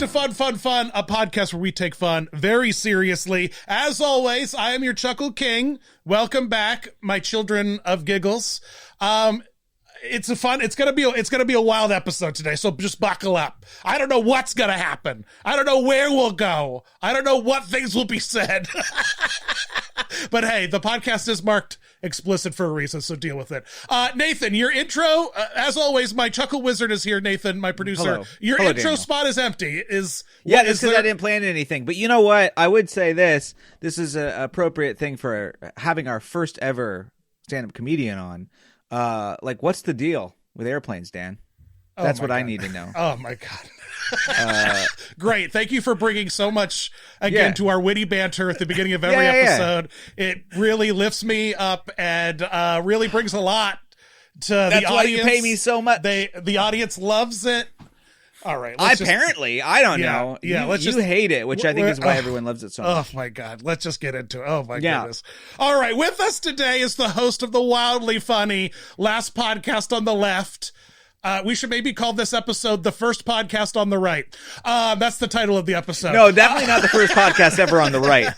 Fun, a podcast where we take fun very seriously. As always, I am your Chuckle King. Welcome back, my children of giggles. It's gonna be a wild episode today, so just buckle up. I don't know what's gonna happen. I don't know where we'll go. I don't know what things will be said. But hey, the podcast is marked explicit for a reason, so deal with it. Nathan, your intro, as always, my Chuckle Wizard is here. Nathan, my producer. Hello. Your Hello, intro Daniel. spot is empty. That's because I didn't plan anything. But you know what? I would say this is an appropriate thing for having our first ever stand-up comedian on. What's the deal with airplanes, Dan? That's what I need to know. Oh my God. Great. Thank you for bringing so much again to our witty banter at the beginning of every episode. It really lifts me up and really brings a lot to the audience. That's why you pay me so much. The audience loves it. All right. I don't know. Yeah. You hate it, which I think is why everyone loves it so much. Oh my God. Let's just get into it. Oh my goodness. All right. With us today is the host of the wildly funny Last Podcast on the Left. We should maybe call this episode The First Podcast on the Right. That's the title of the episode. No, definitely not the first podcast ever on the right.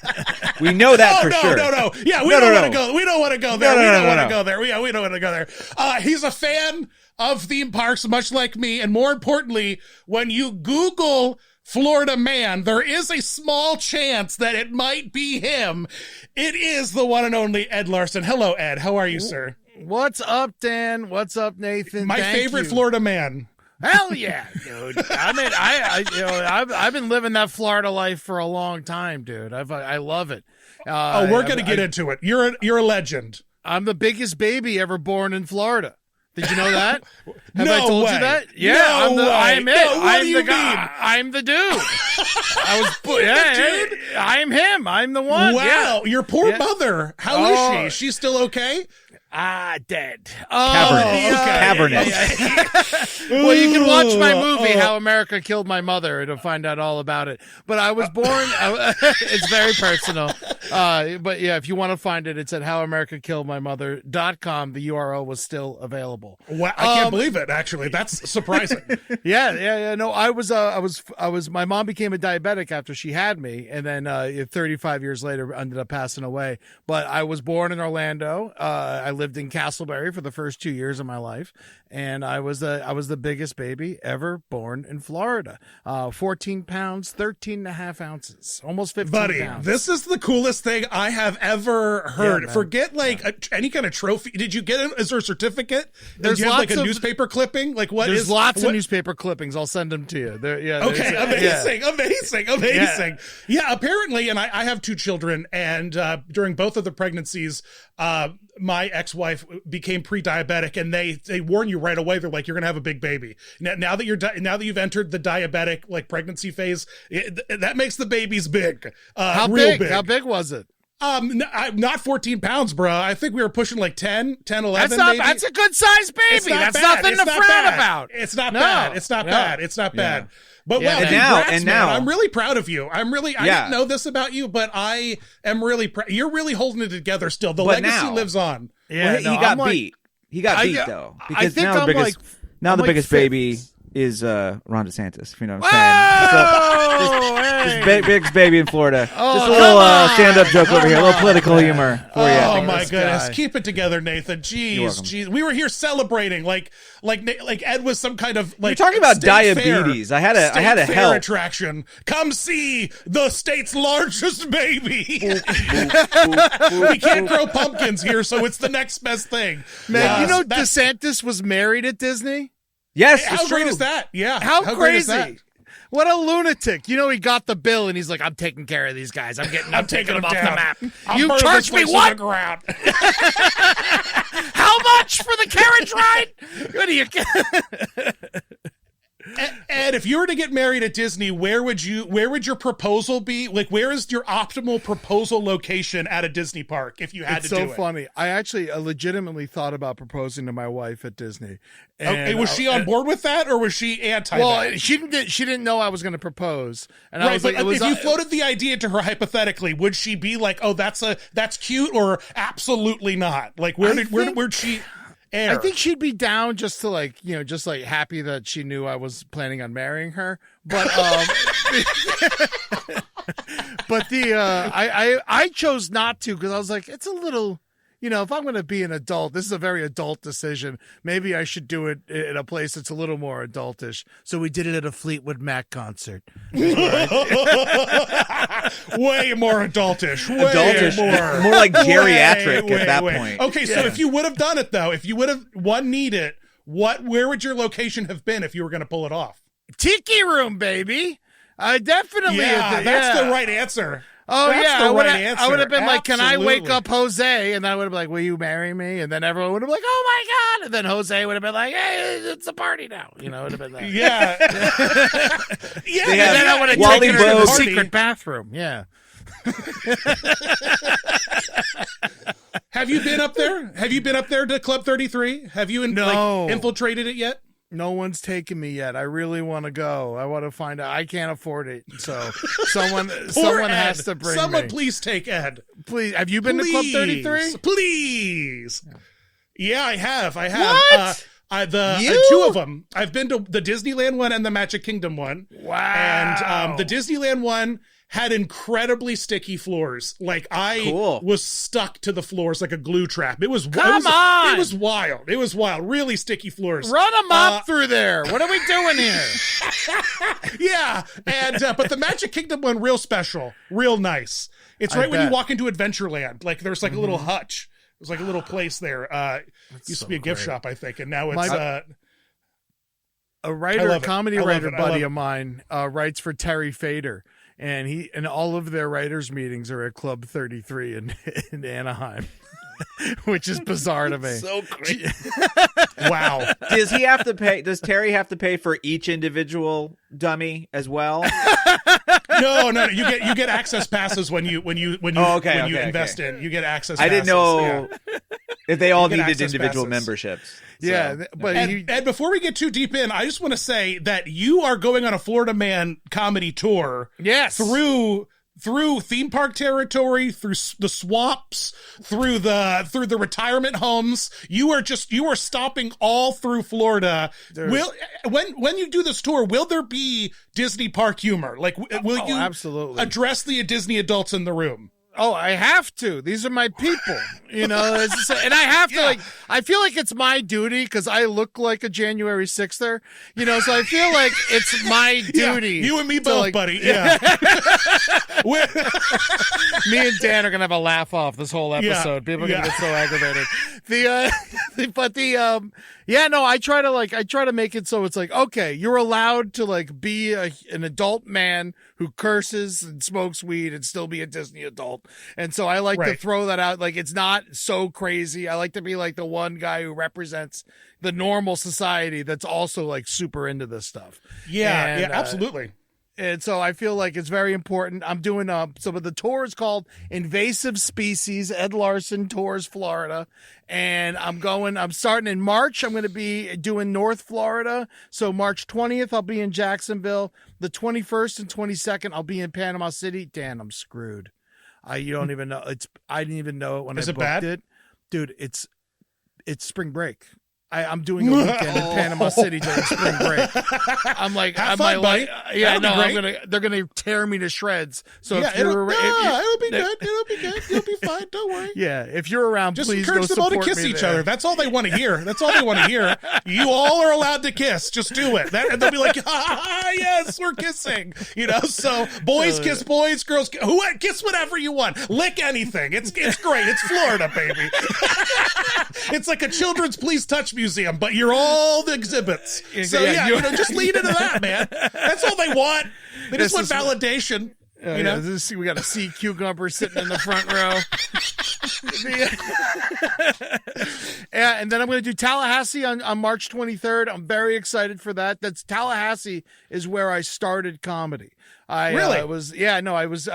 We know that for sure. No. Yeah, we don't want to go. We don't want to go there. We don't want to go there. We don't want to go there. He's a fan of theme parks, much like me. And more importantly, when you Google Florida man, there is a small chance that it might be him. It is the one and only Ed Larson. Hello, Ed. How are you, sir? What's up, Dan? What's up, Nathan? My favorite Florida man. Hell yeah, dude. I mean, I've been living that Florida life for a long time, dude. I love it. We're gonna get into it. You're a legend. I'm the biggest baby ever born in Florida. Did you know that? Have No I told way. you that? Yeah, No way. I'm it. No, what I'm do you the guy. mean? I'm the dude. Dude. I'm him. I'm the one. Wow, Yeah. your poor mother. How is she? She's still okay? Dead. Cavernous. Well, you can watch my movie, How America Killed My Mother, to find out all about it. But I was born, it's very personal. But yeah, if you want to find it, it's at howamericakilledmymother.com. The URL was still available. Wow, I can't believe it, actually. That's surprising. Yeah. No, I was, my mom became a diabetic after she had me. And then 35 years later, ended up passing away. But I was born in Orlando. I lived in Castleberry for the first 2 years of my life, and I was the biggest baby ever born in Florida. 14 pounds, 13 and a half ounces, almost 15 Buddy, pounds. this is the coolest thing I have ever heard. Yeah, Forget any kind of trophy. Did you get is there a certificate? There's Did you have lots a of- newspaper clipping? There's lots of newspaper clippings. I'll send them to you. Okay, amazing. Yeah, apparently, and I have two children, and during both of the pregnancies, my ex-wife became pre-diabetic, and they warn you right away. They're like, you're gonna have a big baby. Now that you've entered the diabetic pregnancy phase, that makes the babies big. How real big? How big was it? Not 14 pounds, bro. I think we were pushing like 10, 11. That's a good sized baby. That's nothing to frown about. It's not bad. It's not bad. But Yeah, wow, and congrats, now, man. I'm really proud of you. I didn't know this about you, but I am really proud. You're really holding it together still. The legacy lives on. Yeah, He got beat. He got beat though, I because think now the biggest biggest fifth. baby is Ron DeSantis. If you know what I'm saying. Just biggest baby in Florida. Just a little stand-up joke over here. A little political humor for you. Oh my this goodness! guy. Keep it together, Nathan. Jeez. We were here celebrating like Ed was some kind of You're talking about state diabetes. Fair, I had a fair help. attraction. Come see the state's largest baby. We can't grow pumpkins here, so it's the next best thing. Man, DeSantis was married at Disney? Yes, How it's great true. is that? Yeah. How great is crazy. that? What a lunatic. He got the bill and he's like, I'm taking care of these guys. I'm taking them off down. the map. I'm You burning charged this me place what? to the ground. How much for the carriage ride? What do you Ed, if you were to get married at Disney, where would your proposal be? Like, where is your optimal proposal location at a Disney park if you had It's to so do it? funny. I actually legitimately thought about proposing to my wife at Disney. Okay, was she on board with that, or was she anti Well, that? she didn't know I was going to propose. And I Right, was but like, if you floated the idea to her hypothetically, would she be like, "Oh, that's cute," or absolutely not? Like, where'd she? air. I think she'd be down just to like, just like happy that she knew I was planning on marrying her. But but I chose not to because I was like, it's a little, if I'm going to be an adult, this is a very adult decision. Maybe I should do it in a place that's a little more adultish. So we did it at a Fleetwood Mac concert. Way more adultish. Way more like geriatric at that point. Okay, so if you would have done it though, if you would have need it, where would your location have been if you were going to pull it off? Tiki room, baby. I definitely. Yeah, that's the right answer. Oh, that's yeah. I would have been like, can I wake Absolutely. up Jose? And then I would have been like, will you marry me? And then everyone would have been like, oh, my God. And then Jose would have been like, hey, it's a party now. It would have been that. Yeah. Yeah. And then I would have Wally taken her to the Bogue. secret bathroom. Yeah. Have you been up there? Have you been up there to Club 33? Have you No. infiltrated it yet? No one's taken me yet. I really want to go. I want to find out. I can't afford it. So someone has to bring Someone me. please take Ed. Please. Have you been to Club 33? Please. Yeah, I have. What? Two of them. I've been to the Disneyland one and the Magic Kingdom one. Wow. And the Disneyland one had incredibly sticky floors. Like I was stuck to the floors like a glue trap. It was Come on! It was wild. It was wild. Really sticky floors. Run a mop through there. What are we doing here? Yeah, and but the Magic Kingdom one, real special, real nice. It's right when you walk into Adventureland. Like there's like a little hutch. There's like a little place there. Used to be a gift shop, I think, and now it's a writer, comedy writer buddy of it. mine writes for Terry Fader. And all of their writers' meetings are at Club 33 in Anaheim, which is bizarre to me. So crazy. Wow. Does he have to pay? Does Terry have to pay for each individual dummy as well? No. You get access passes when you invest in. You get access. I didn't know if they all get needed access individual passes. memberships. Yeah, but and before we get too deep in, I just want to say that you are going on a Florida Man comedy tour. Yes. Through theme park territory, through the swamps, through the retirement homes. You are stopping all through Florida. When you do this tour, will there be Disney park humor? Like, will you absolutely address the Disney adults in the room? Oh, I have to. These are my people, and I have to I feel like it's my duty because I look like a January 6ther, so I feel like it's my duty. You and me both, buddy. Yeah. Me and Dan are gonna have a laugh off this whole episode. People are gonna get so aggravated. I try to make it so it's like, okay, you're allowed to like be an adult man who curses and smokes weed and still be a Disney adult. And so I like to throw that out. Like, it's not so crazy. I like to be like the one guy who represents the normal society that's also like super into this stuff. Yeah, absolutely. And so I feel like it's very important. I'm doing some of the tour is called Invasive Species, Ed Larson Tours Florida. And I'm starting in March. I'm going to be doing North Florida. So March 20th, I'll be in Jacksonville. The 21st and 22nd, I'll be in Panama City. Dan, I'm screwed. You don't even know. I didn't even know it when I booked it. Dude, it's spring break. I'm doing a weekend in Panama City during spring break. I'm like, Have fun, buddy. They're gonna tear me to shreds. So if it'll be good. You'll be fine. Don't worry. Yeah, if you're around, just please encourage go them all to support kiss me each there. other. That's all they want to hear. You all are allowed to kiss. Just do it. And they'll be like, yes, we're kissing. So boys kiss boys, girls kiss whatever you want. Lick anything. It's great. It's Florida, baby. It's like a children's Please Touch museum, but you're all the exhibits. So just lead into that, man. That's all they want. They just want validation. We got a sea cucumber sitting in the front row. And then I'm going to do Tallahassee on March 23rd. I'm very excited for that. Tallahassee is where I started comedy. I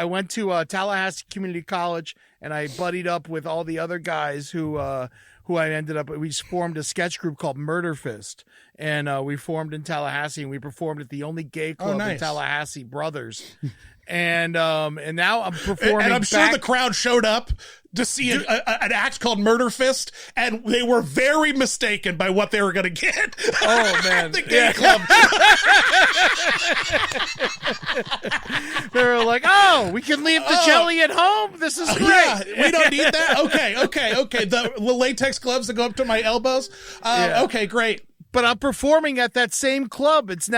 went to Tallahassee Community College, and I buddied up with all the other guys who we formed a sketch group called Murder Fist, and we formed in Tallahassee, and we performed at the only gay club in Tallahassee, Brothers. and now I'm performing. And I'm sure the crowd showed up to see an act called Murder Fist, and they were very mistaken by what they were going to get. Oh man, the gay club. They were like, "Oh, we can leave the jelly at home. This is great. Yeah, we don't need that." Okay. The latex gloves that go up to my elbows. Okay, great. But I'm performing at that same club. It's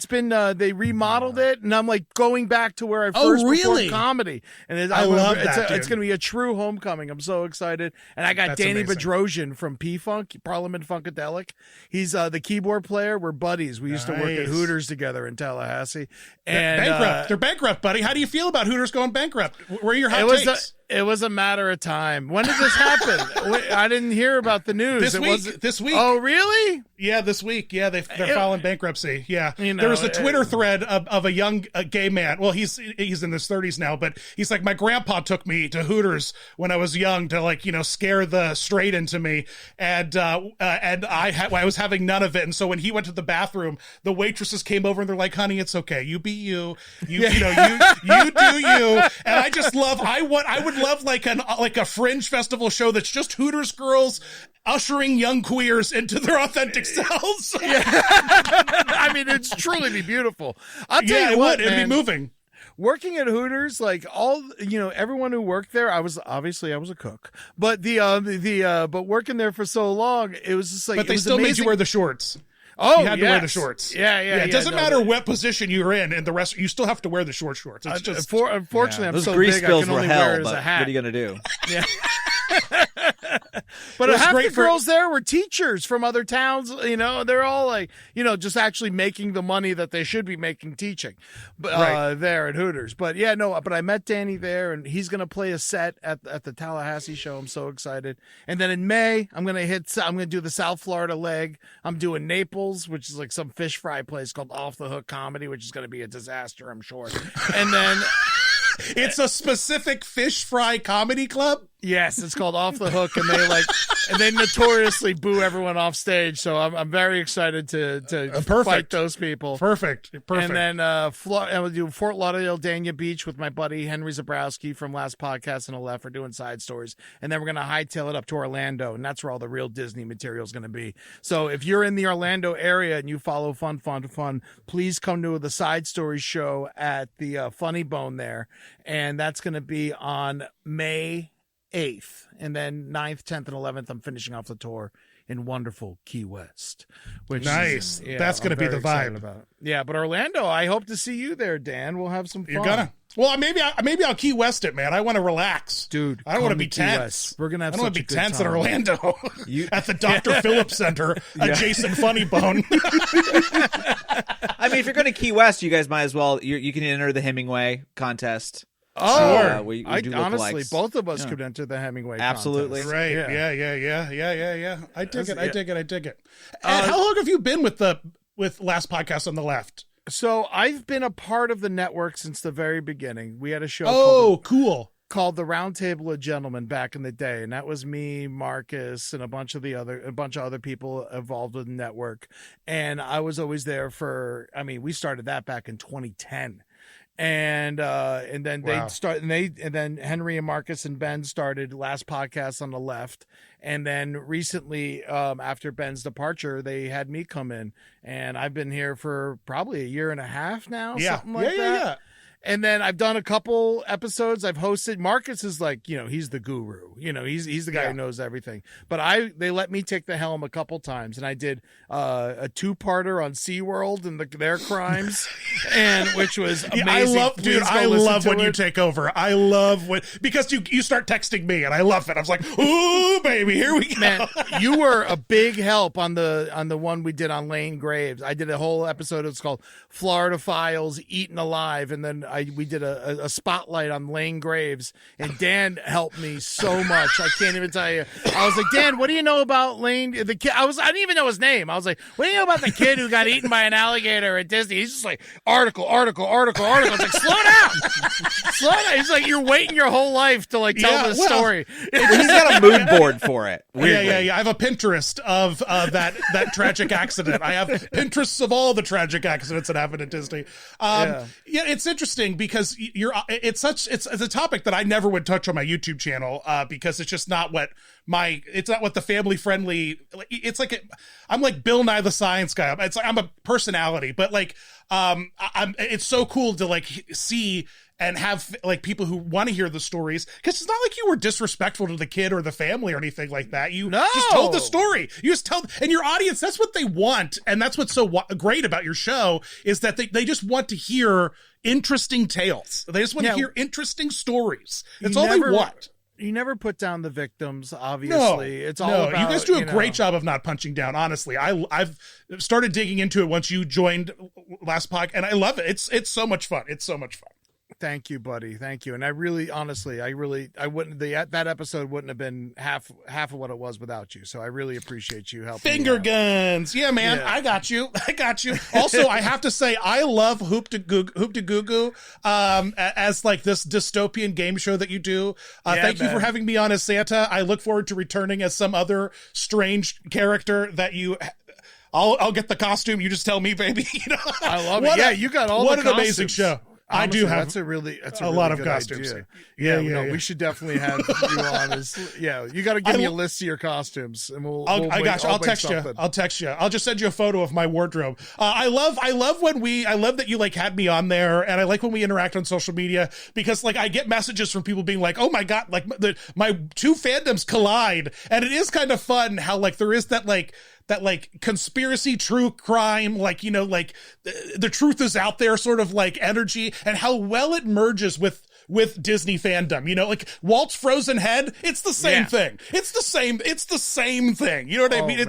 been they remodeled it, and I'm like going back to where I first performed comedy. And I love that. It's going to be a true homecoming. I'm so excited. And I got That's Danny amazing. Bedrosian from P-Funk, Parliament Funkadelic. He's the keyboard player. We're buddies. We used to work at Hooters together in Tallahassee. And bankrupt. They're bankrupt, buddy. How do you feel about Hooters going bankrupt? Where are your hot takes? It was a matter of time. When did this happen? I didn't hear about the news. This week. Oh, really? Yeah, this week. Yeah, they're filing bankruptcy. Yeah. You know, there was a Twitter thread of a young gay man. Well, he's in his 30s now, but he's like, my grandpa took me to Hooters when I was young to scare the straight into me. And I was having none of it. And so when he went to the bathroom, the waitresses came over and they're like, honey, it's okay. You be you. You do you. And I just love, I would love like a fringe festival show that's just Hooters girls ushering young queers into their authentic selves. I mean, it's truly be beautiful. I'll tell you what, it'd be moving. Working at Hooters, like everyone who worked there, I was a cook, but but working there for so long, it was just like. But they still made you wear the shorts. Oh, you had to wear the shorts. Yeah. It doesn't matter what position you're in the rest. You still have to wear the shorts. It's just unfortunately, I'm those so grease big. spills I can were only hell. wear it as But a hat. what are you gonna do? Yeah. But half the girls there were teachers from other towns. They're all like, just actually making the money that they should be making teaching, there at Hooters. But but I met Danny there, and he's gonna play a set at the Tallahassee show. I'm so excited. And then in May, I'm gonna do the South Florida leg. I'm doing Naples, which is like some fish fry place called Off the Hook Comedy, which is gonna be a disaster, I'm sure. And then. It's a specific fish fry comedy club. Yes, it's called Off the Hook, and they notoriously boo everyone off stage. So I'm very excited to fight those people. Perfect. And then I will do Fort Lauderdale, Dania Beach with my buddy Henry Zabrowski from Last Podcast on the Left. We're doing side stories, and then we're gonna hightail it up to Orlando, and that's where all the real Disney material is gonna be. So if you're in the Orlando area and you follow Fun, please come to the Side Stories show at the Funny Bone there, and that's gonna be on May 8th, and then 9th, 10th, and 11th, I'm finishing off the tour in wonderful Key West. Which nice. That's going to be the vibe. Yeah, but Orlando, I hope to see you there, Dan. We'll have some fun. You're gonna. Well, maybe I'll Key West it, man. I want to relax, dude. I don't want to be tense. We're gonna have. I don't want to be tense in Orlando at the Dr. Phillips Center, adjacent Funny Bone. I mean, if you're going to Key West, you guys might as well. You can enter the Hemingway contest. Oh, sure. We do honestly, lookalikes. both of us could enter the Hemingway Absolutely. contest. Right. Yeah. I dig it. And how long have you been with Last Podcast on the Left? So I've been a part of the network since the very beginning. We had a show called The Round Table of Gentlemen back in the day, and that was me, Marcus, and a bunch of other people involved with the network. And I was always there we started that back in 2010. And then then Henry and Marcus and Ben started Last Podcast on the Left, and then recently after Ben's departure, they had me come in, and I've been here for probably a year and a half now, something like that. Yeah. And then I've done a couple episodes. I've hosted. Marcus is like, he's the guru. He's the guy who knows everything. But they let me take the helm a couple times, and I did a 2-parter on SeaWorld and their crimes, and which was amazing. I love when you take over. I love because you start texting me, and I love it. I was like, ooh, baby, here we go. Man, you were a big help on the one we did on Lane Graves. I did a whole episode. It's called Florida Files Eaten Alive, and then we did a spotlight on Lane Graves, and Dan helped me so much. I can't even tell you. I was like, Dan, what do you know about Lane? The kid. I didn't even know his name. I was like, what do you know about the kid who got eaten by an alligator at Disney? He's just like, article. I was like, slow down. He's like, you're waiting your whole life to tell this story. He's got a mood board for it. Weirdly. Yeah. I have a Pinterest of that tragic accident. I have Pinterests of all the tragic accidents that happened at Disney. It's interesting. interesting because it's a topic that I never would touch on my YouTube channel because it's just not what the family friendly. It's like I'm like Bill Nye the Science Guy. It's like I'm a personality, but like it's so cool to like see and have like people who want to hear the stories, because it's not like you were disrespectful to the kid or the family or anything like that. You just told the story. You just tell, and your audience, that's what they want. And that's what's so great about your show, is that they just want to hear interesting tales. They just want to hear interesting stories. That's all they want. You never put down the victims, obviously. It's all about, you guys do a great job of not punching down, honestly. I've started digging into it once you joined last podcast, and I love it. It's so much fun. It's so much fun. Thank you, buddy. Thank you. And I really, honestly, I wouldn't, that episode wouldn't have been half of what it was without you. So I really appreciate you helping. Finger guns. Yeah, man. Yeah. I got you. Also, I have to say, I love Hoop to Goo Goo as like this dystopian game show that you do. Thank you for having me on as Santa. I look forward to returning as some other strange character that you... I'll get the costume. You just tell me, baby. I love it. You got all the costumes. What an amazing show. Honestly, I do have that's a really lot of costumes. Yeah. We should definitely have you on. You got to give me a list of your costumes, and I'll text you. I'll just send you a photo of my wardrobe. I love that you like had me on there, and I like when we interact on social media, because like I get messages from people being like, "Oh my god, like my two fandoms collide," and it is kind of fun how like there is that conspiracy true crime, like, the truth is out there sort of like energy, and how well it merges with Disney fandom, like Walt's frozen head. It's the same thing. It's the same thing. You know what I mean?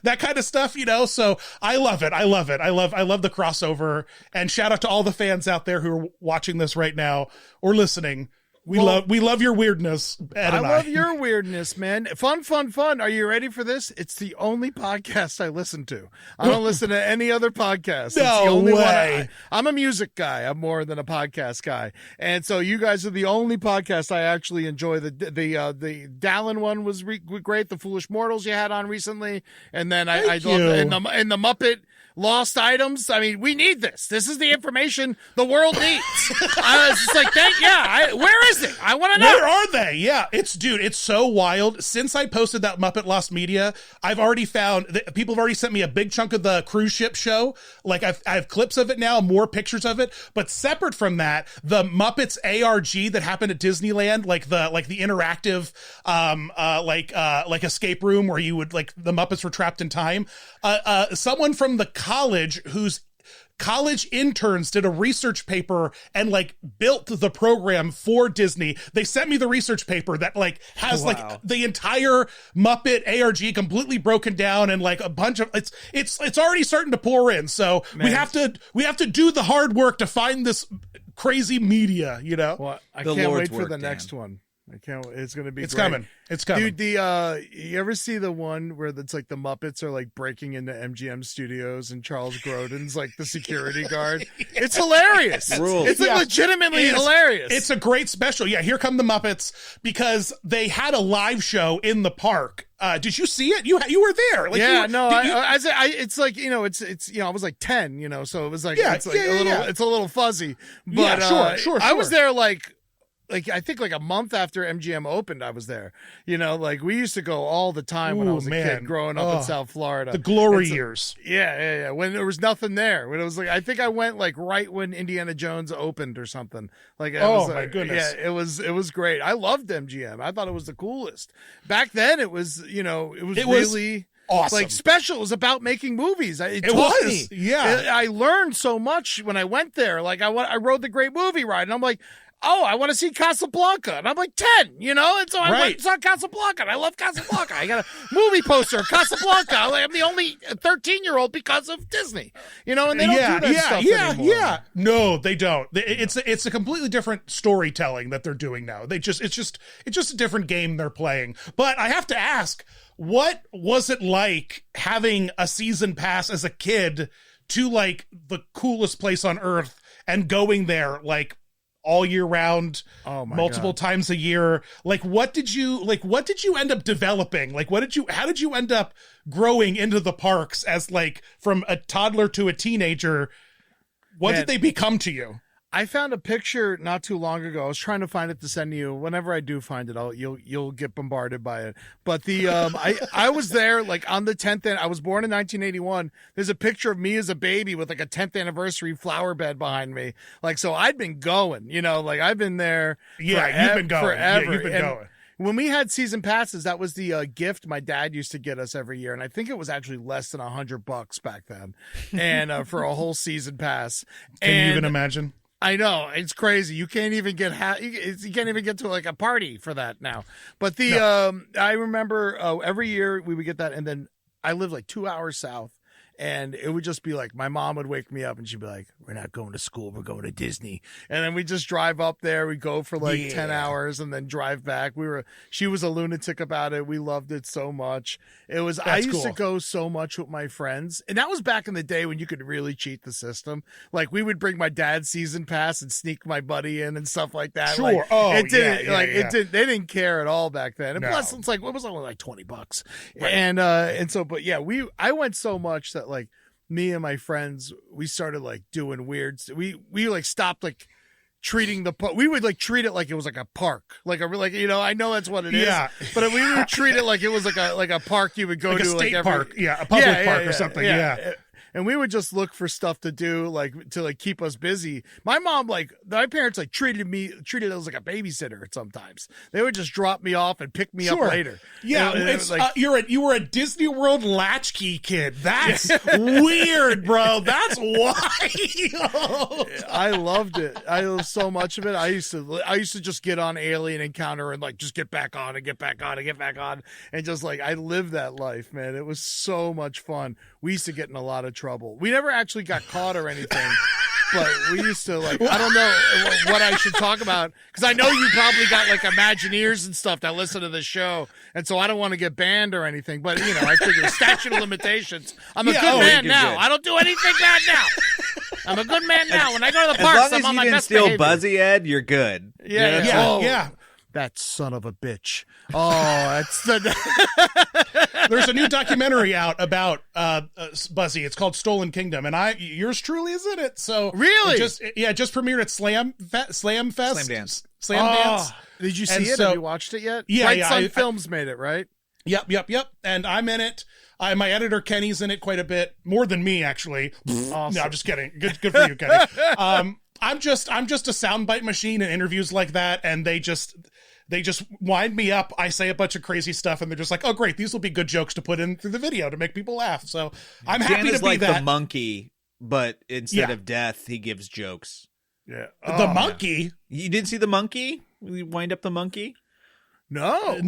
That kind of stuff, so I love it. I love the crossover, and shout out to all the fans out there who are watching this right now or listening. We love your weirdness, Ed and I. Love your weirdness, man. Fun. Are you ready for this? It's the only podcast I listen to. I don't listen to any other podcast. It's the only way. I'm a music guy. I'm more than a podcast guy. And so you guys are the only podcast I actually enjoy. The Dallin one was great. The Foolish Mortals you had on recently. And then I love and the Muppet Lost Items. I mean, we need this. This is the information the world needs. I was just like, where is it? I want to know. Where are they? Yeah, it's so wild. Since I posted that Muppet Lost Media, I've already found people have already sent me a big chunk of the cruise ship show. Like I have clips of it now, more pictures of it. But separate from that, the Muppets ARG that happened at Disneyland, like the interactive, like escape room where you would like the Muppets were trapped in time. Someone from the college whose college interns did a research paper and like built the program for Disney. They sent me the research paper that like has like the entire Muppet ARG completely broken down, and like a bunch of it's already starting to pour in. So we have to do the hard work to find this crazy media, Well, I can't wait for the next one. It's going to be great. It's coming. Dude, you ever see the one where it's like the Muppets are like breaking into MGM Studios and Charles Grodin's like the security guard? It's hilarious. It's like legitimately hilarious. It's a great special. Yeah, here come the Muppets, because they had a live show in the park. Did you see it? You were there. Like, it's like, it's I was like 10, so it was like, it's a little fuzzy, but sure. I was there like I think like a month after MGM opened, I was there. Like we used to go all the time when I was a kid growing up in South Florida. The glory years. Yeah. When there was nothing there. When it was like, I think I went like right when Indiana Jones opened or something. Like, my goodness. Yeah, it was great. I loved MGM. I thought it was the coolest. Back then it was, it was really awesome. Like special. It was about making movies. It taught was me. Yeah. I learned so much when I went there. Like I rode the Great Movie Ride, and I'm like, I want to see Casablanca. And I'm like 10, and so I went and saw Casablanca, and I love Casablanca. I got a movie poster of Casablanca. I'm the only 13-year-old because of Disney, and they don't do that stuff anymore. Yeah. No, they don't. It's a completely different storytelling that they're doing now. It's just a different game they're playing. But I have to ask, what was it like having a season pass as a kid to like the coolest place on earth and going there like all year round, multiple times a year? Like, what did you end up developing? Like, how did you end up growing into the parks as like from a toddler to a teenager? What did they become to you? I found a picture not too long ago. I was trying to find it to send you. Whenever I do find it, you'll get bombarded by it. But the I was there like on the 10th, and I was born in 1981. There's a picture of me as a baby with like a 10th anniversary flower bed behind me. Like, so I'd been going, like I've been there. Yeah, you've been going forever. Yeah, you've been going. When we had season passes, that was the gift my dad used to get us every year, and I think it was actually less than $100 back then, and for a whole season pass. Can you even imagine? I know, it's crazy. You can't even get you can't even get to like a party for that now. But I remember every year we would get that, and then I lived like 2 hours south. And it would just be like, my mom would wake me up and she'd be like, we're not going to school, we're going to Disney. And then we just drive up there. We go for like 10 hours and then drive back. She was a lunatic about it. We loved it so much. I used to go so much with my friends. And that was back in the day when you could really cheat the system. Like we would bring my dad's season pass and sneak my buddy in and stuff like that. Sure. Like, they didn't care at all back then. And plus it's like, it was only like $20. Right. And so, but yeah, I went so much that like me and my friends, we started like doing weird. We like stopped like treating we would like treat it like it was like a park, like I know that's what it is. Yeah. But we would treat it like it was like a park you would go like to, a state like park, a public park or something. Yeah. And we would just look for stuff to do, like to like keep us busy. My mom, my parents like treated it as like a babysitter sometimes. They would just drop me off and pick me up later. Yeah, it's like you were a Disney World latchkey kid. That's weird, bro. That's wild. I loved it. I loved so much of it. I used to just get on Alien Encounter and like just get back on and get back on and get back on, and just like I lived that life, man. It was so much fun. We used to get in a lot of trouble. We never actually got caught or anything, but we used to like, I don't know what I should talk about, because I know you probably got like Imagineers and stuff that listen to the show, and so I don't want to get banned or anything, but I figure statute of limitations. I'm a good man now. I don't do anything bad now. I'm a good man now. When I go to the parks, I'm on my best behavior. As long as you didn't steal Buzzy, Ed, you're good. Yeah. That son of a bitch. Oh, that's There's a new documentary out about Buzzy. It's called Stolen Kingdom, and yours truly is in it. So really, just premiered at Slam Fest. Slam Dance. Did you see it? Have you watched it yet? Yeah, Bright Sun Films made it, right? Yep. And I'm in it. My editor Kenny's in it quite a bit, more than me actually. Awesome. No, I'm just kidding. Good for you, Kenny. I'm just a soundbite machine in interviews like that, and they just wind me up. I say a bunch of crazy stuff, and they're just like, "Oh, great! These will be good jokes to put in through the video to make people laugh." So I'm happy to be like that. The monkey, but instead of death, he gives jokes. Yeah, the monkey. You didn't see the monkey? We wind up the monkey. No.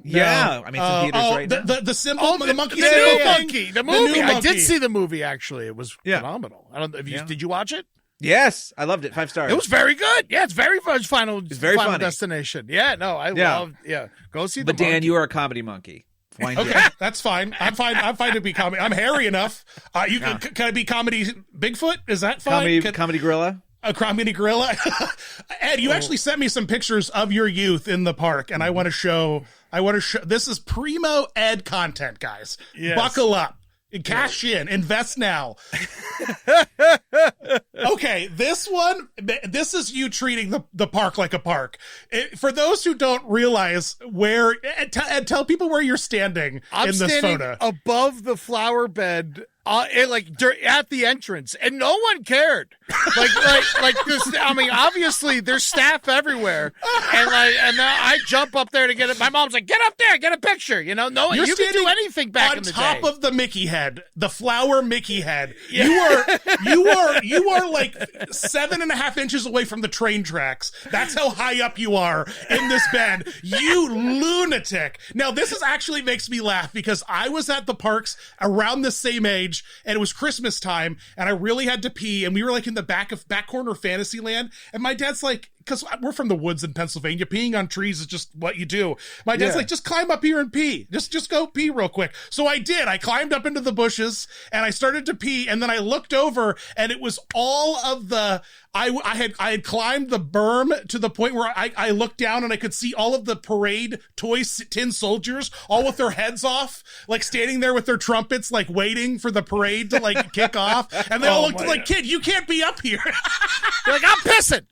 Yeah, I mean, it's in theaters right now. The symbol, the monkey, monkey, the movie. I did see the movie. Actually, it was phenomenal. I don't. Did you watch it? Yes, I loved it. 5 stars. It was very good. Yeah, it's very fun. It's very Final funny. Destination. Yeah, no, I loved. Yeah, go see. But Dan, you are a comedy monkey. Okay, that's fine. I'm fine to be comedy. I'm hairy enough. Can I be comedy Bigfoot? Is that fine? Comedy gorilla. A comedy gorilla. Ed, you actually sent me some pictures of your youth in the park, and I want to show. This is primo Ed content, guys. Yes. Buckle up. Cash in, invest now. Okay, this is you treating the park like a park. For those who don't realize tell people where you're standing in this photo. Above the flower bed. At the entrance, and no one cared. Like this. I mean, obviously there's staff everywhere, and I jump up there to get it. My mom's like, "Get up there, get a picture." You can do anything back in the day. On top of the Mickey head, the flower Mickey head. Yeah. You are like 7.5 inches away from the train tracks. That's how high up you are in this bed. You lunatic. Now this actually makes me laugh because I was at the parks around the same age. And it was Christmas time, and I really had to pee, and we were like in the back corner of Fantasyland, and my dad's like, because we're from the woods in Pennsylvania, peeing on trees is just what you do. My dad's like, just climb up here and pee. Just go pee real quick. So I did. I climbed up into the bushes and I started to pee, and then I looked over and it was all of the I had climbed the berm to the point where I looked down and I could see all of the parade toy tin soldiers, all with their heads off, like standing there with their trumpets, like waiting for the parade to like kick off. And they all looked like, kid, you can't be up here. They're like, I'm pissing.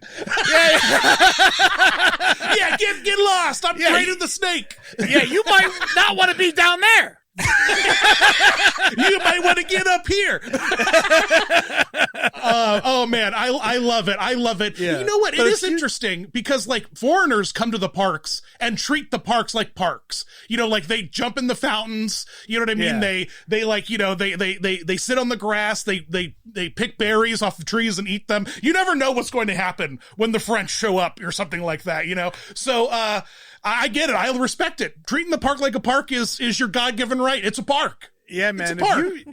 Yeah, get lost. I'm training the snake. Yeah, you might not want to be down there. You might want to get up here. Oh man, I love it. I love it. Yeah. You know what? It is interesting because like foreigners come to the parks and treat the parks like parks. You know, like they jump in the fountains. You know what I mean? Yeah. They like, you know, they sit on the grass. They pick berries off the trees and eat them. You never know what's going to happen when the French show up or something like that. You know, so I get it. I respect it. Treating the park like a park is your God-given right. It's a park. Yeah, man.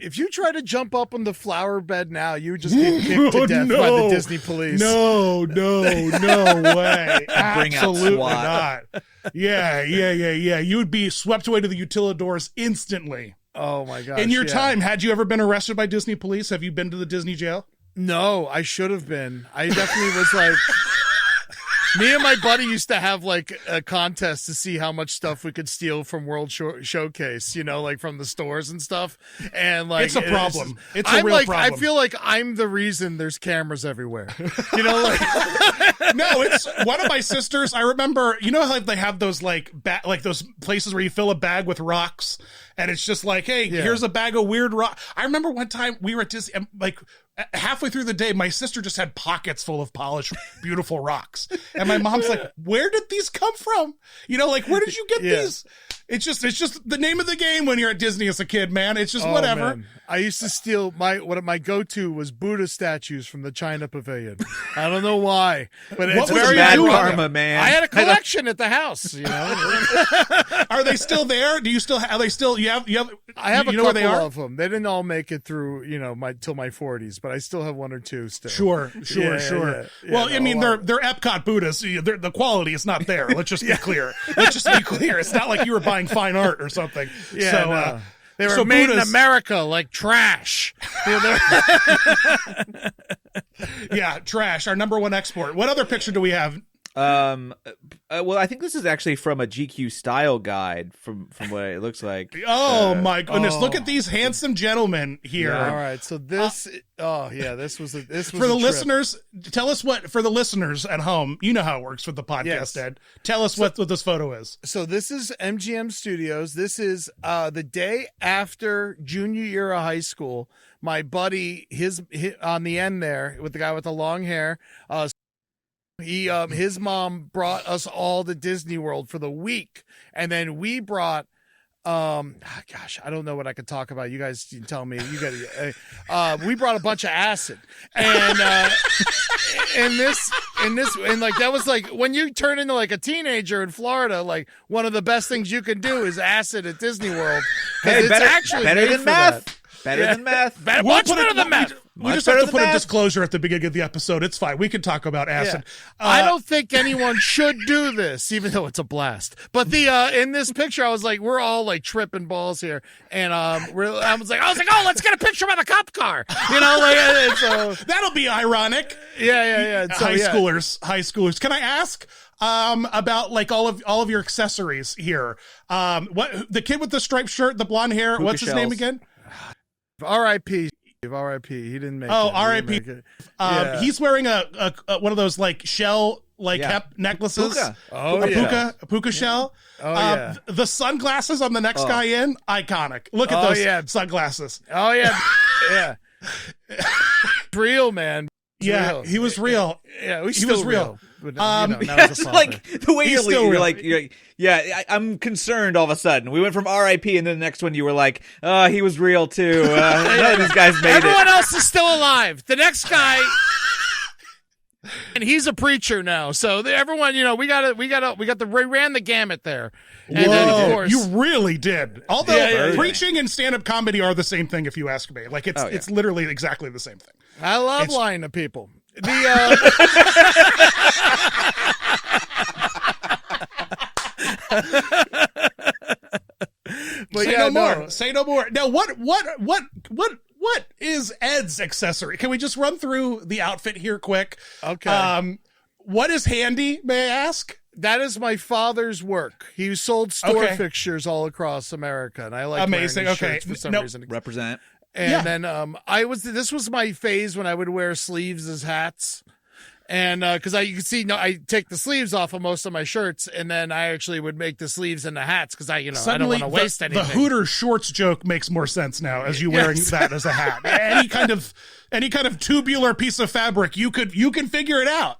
If you try to jump up on the flower bed now, you would just get kicked to death by the Disney police. No way. Absolutely not. Yeah. You would be swept away to the utilidors instantly. Oh my gosh. In your time, had you ever been arrested by Disney police? Have you been to the Disney jail? No, I should have been. I definitely was like... Me and my buddy used to have like a contest to see how much stuff we could steal from World Showcase, you know, like from the stores and stuff. And like, it's a problem. It's a real problem. I feel like I'm the reason there's cameras everywhere. You know, like no, it's one of my sisters. I remember, you know how they have those like those places where you fill a bag with rocks, and it's just like, hey, here's a bag of weird rock. I remember one time we were at Disney, and like halfway through the day, my sister just had pockets full of polished, beautiful rocks. And my mom's like, where did these come from? You know, like, where did you get these? It's just the name of the game when you're at Disney as a kid, man. It's just whatever. Man. I used to steal my go-to was Buddha statues from the China Pavilion. I don't know why, but it's very bad karma, man. I had a collection at the house, you know. Are they still there? Do you still have, are they still, you have, I have a couple couple they are? Of them. They didn't all make it through, you know, till my 40s, but I still have one or two still. Sure. Yeah, well, I mean, they're Epcot Buddhas. The quality is not there. Let's just be clear. It's not like you were buying fine art or something. Yeah, so, no. They were made in America like trash. Yeah, trash. Our number one export. What other picture do we have? Well, I think this is actually from a GQ style guide from what it looks like. Oh my goodness. Look at these handsome gentlemen here. Yeah, all right. So this this was for the listeners. Tell us for the listeners at home, you know how it works with the podcast, Ed. Tell us what this photo is. So this is MGM Studios. This is the day after junior year of high school. My buddy, his on the end there with the guy with the long hair, his mom brought us all to Disney World for the week, and then we brought gosh, I don't know what I could talk about. You guys can tell me. You got we brought a bunch of acid, and and like that was like when you turn into like a teenager in Florida, like one of the best things you can do is acid at Disney World. Hey, it's actually better than math. Better than math. Much better than math. We just have to put a disclosure at the beginning of the episode. It's fine. We can talk about acid. Yeah. I don't think anyone should do this, even though it's a blast. But in this picture, I was like, we're all like tripping balls here, and I was like, oh, let's get a picture by the cop car. You know, like so that'll be ironic. Yeah. So, high schoolers. Can I ask about like all of your accessories here? What the kid with the striped shirt, the blonde hair? What's his name again? R.I.P. R.I.P. He didn't make it. Oh, R.I.P. He's wearing a one of those like shell hep necklaces. Puka. A puka shell. The sunglasses on the next guy in, iconic. Look at those sunglasses. Oh yeah. Real, man. Yeah, he was real. Yeah, he was real. But, it's like the way you're like, I'm concerned all of a sudden. We went from R.I.P. and then the next one you were like, he was real too. None of these guys made Everyone else is still alive. The next guy, and he's a preacher now. So everyone, we ran the gamut there. And then, of course, you really did. Although preaching and stand-up comedy are the same thing, if you ask me. Like it's literally exactly the same thing. I love lying to people. But Say no more. Say no more. Now, what is Ed's accessory? Can we just run through the outfit here quick? Okay. What is handy, may I ask? That is my father's work. He sold store fixtures all across America, and I like amazing. Wearing his shirts for some reason. Represent. And then this was my phase when I would wear sleeves as hats. And because you can see, I take the sleeves off of most of my shirts, and then I actually would make the sleeves into hats because I don't want to waste anything. The Hooter shorts joke makes more sense now as you wearing that as a hat. Any kind of tubular piece of fabric, you can figure it out.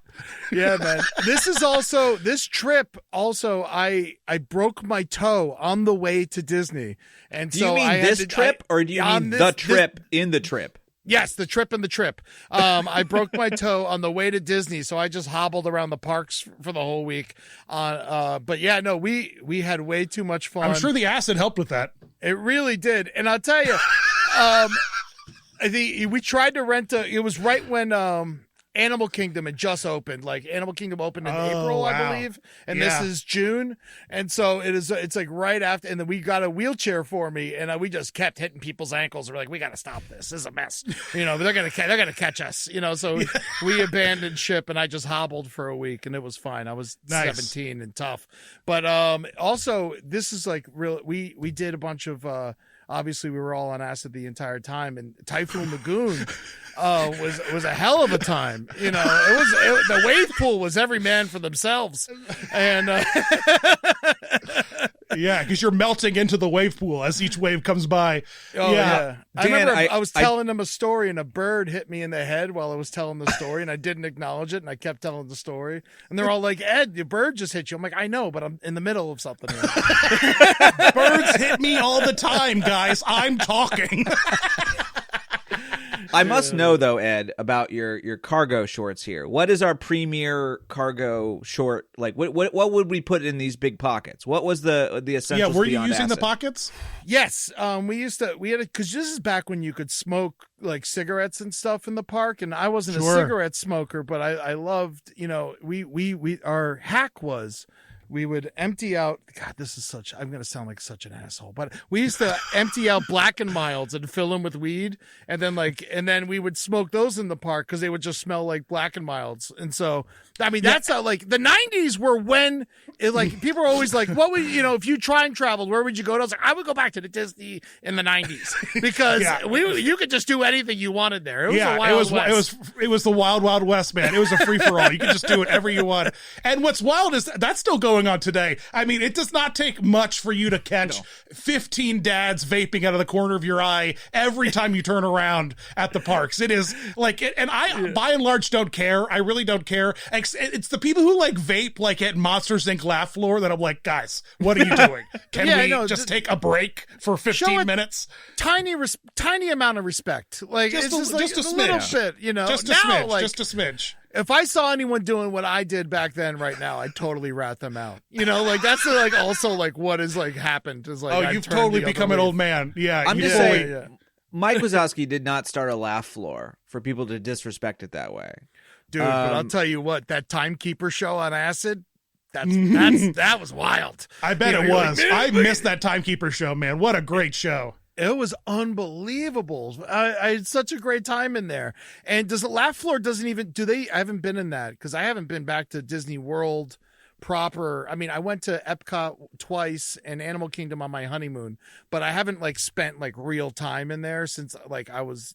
Yeah, man. This trip also, I broke my toe on the way to Disney, and do you mean this trip, or do you mean the trip in the trip? Yes, the trip and the trip. I broke my toe on the way to Disney, so I just hobbled around the parks for the whole week. But yeah, no, we had way too much fun. I'm sure the acid helped with that. It really did, and I'll tell you, we tried to rent it was right when Animal Kingdom had just opened. Like Animal Kingdom opened in April, I believe, and this is June, and so it's like right after. And then we got a wheelchair for me, and we just kept hitting people's ankles. We're like, we got to stop this. This is a mess. They're gonna catch us. So we abandoned ship, and I just hobbled for a week, and it was fine. I was 17 and tough, but also this is like real. We did a bunch of. Obviously, we were all on acid the entire time, and Typhoon Lagoon was a hell of a time. The wave pool was every man for themselves, and yeah, because you're melting into the wave pool as each wave comes by. Oh yeah. I remember I was telling them a story, and a bird hit me in the head while I was telling the story, and I didn't acknowledge it, and I kept telling the story, and they're all like, "Ed, your bird just hit you." I'm like, "I know, but I'm in the middle of something." Birds hit me all the time, guys. I'm talking. I must know though, Ed, about your cargo shorts here. What is our premier cargo short like? What would we put in these big pockets? What was the essentials? Yeah, were you beyond using acid? the pockets? Yes, we had because this is back when you could smoke like cigarettes and stuff in the park, and I wasn't a cigarette smoker, but I loved. We our hack was. We would empty out. God, I'm going to sound like such an asshole, but we used to empty out Black and Milds and fill them with weed, and then we would smoke those in the park because they would just smell like Black and Milds. And so, I mean, that's how like the '90s were when people were always like, "What would if you time traveled? Where would you go?" And I was like, "I would go back to the Disney in the '90s because you could just do anything you wanted there." It was the Wild West. It was the Wild Wild West, man. It was a free for all. You could just do whatever you want. And what's wild is that's still going on today. I mean, it does not take much for you to catch 15 dads vaping out of the corner of your eye every time you turn around at the parks. It is like, and I by and large don't care. I really don't care. It's the people who like vape like at Monsters Inc. laugh floor that I'm like, guys, what are you doing? Can we just take a break for 15 minutes? Tiny amount of respect. Like just it's a just a little bit, Just a smidge. Just a smidge. If I saw anyone doing what I did back then, right now, I'd totally rat them out. That's also what is happened is like. Oh, you've totally become an old man. Yeah, I'm just saying. Mike Wazowski did not start a laugh floor for people to disrespect it that way, dude. But I'll tell you what, that Timekeeper show on acid. That was wild. I bet it was. I missed that Timekeeper show, man. What a great show. It was unbelievable. I had such a great time in there. And does the laugh floor I haven't been in that because I haven't been back to Disney World proper. I mean, I went to Epcot twice and Animal Kingdom on my honeymoon, but I haven't spent real time in there since I was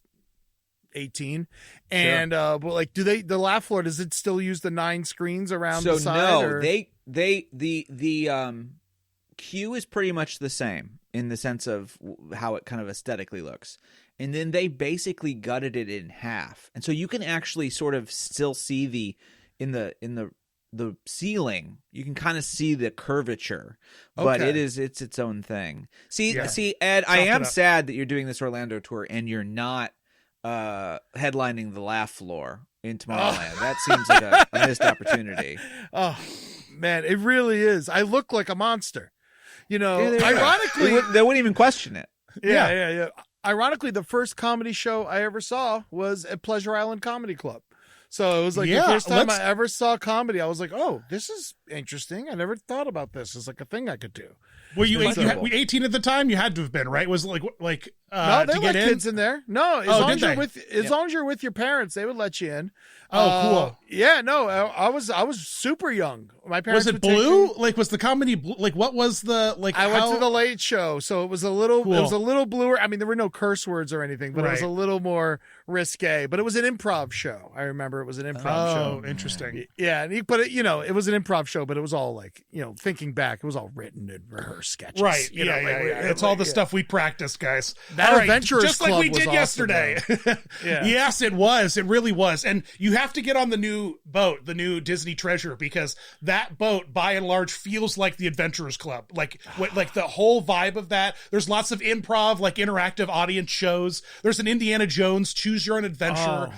18. And but the laugh floor, does it still use the 9 screens around the side? No, the queue is pretty much the same in the sense of how it kind of aesthetically looks. And then they basically gutted it in half. And so you can actually sort of still see in the ceiling, you can kind of see the curvature, but it's its own thing. See, Ed, I am sad that you're doing this Orlando tour and you're not headlining the laugh floor in Tomorrowland. That seems like a missed opportunity. Oh man, it really is. I look like a monster. Ironically, they wouldn't even question it. Yeah. Ironically, the first comedy show I ever saw was at Pleasure Island Comedy Club. So it was like the Yeah, first time let's- I ever saw comedy. I was like, oh, this is interesting. I never thought about this as like a thing I could do. Were you, It's 18 at the time? You had to have been, right? Was it like No, they to let get in? kids in there. No, as Oh, long did as you're they? with long as you're with your parents, they would let you in. Oh, cool. Yeah, no, I was super young. My parents Was it would take blue? me- Like, was the comedy blue? Like, what was the like? I went how- to the Late Show, so it was a little Cool. it was a little bluer. I mean, there were no curse words or anything, but it was Right. a little more risque. But it was an improv show. I remember it was an improv show. Oh, interesting. Yeah, and but it was an improv show, but it was all like, thinking back, it was all written and rehearsed sketches. Right. you know, Yeah. like, It's all the stuff we practiced, guys. That All right, Adventurers just like Club we was did awesome, yesterday. Yeah. Yes, it was. It really was. And you have to get on the new boat, the new Disney Treasure, because that boat, by and large, feels like the Adventurers Club. Like the whole vibe of that. There's lots of improv, like interactive audience shows. There's an Indiana Jones Choose Your Own Adventure.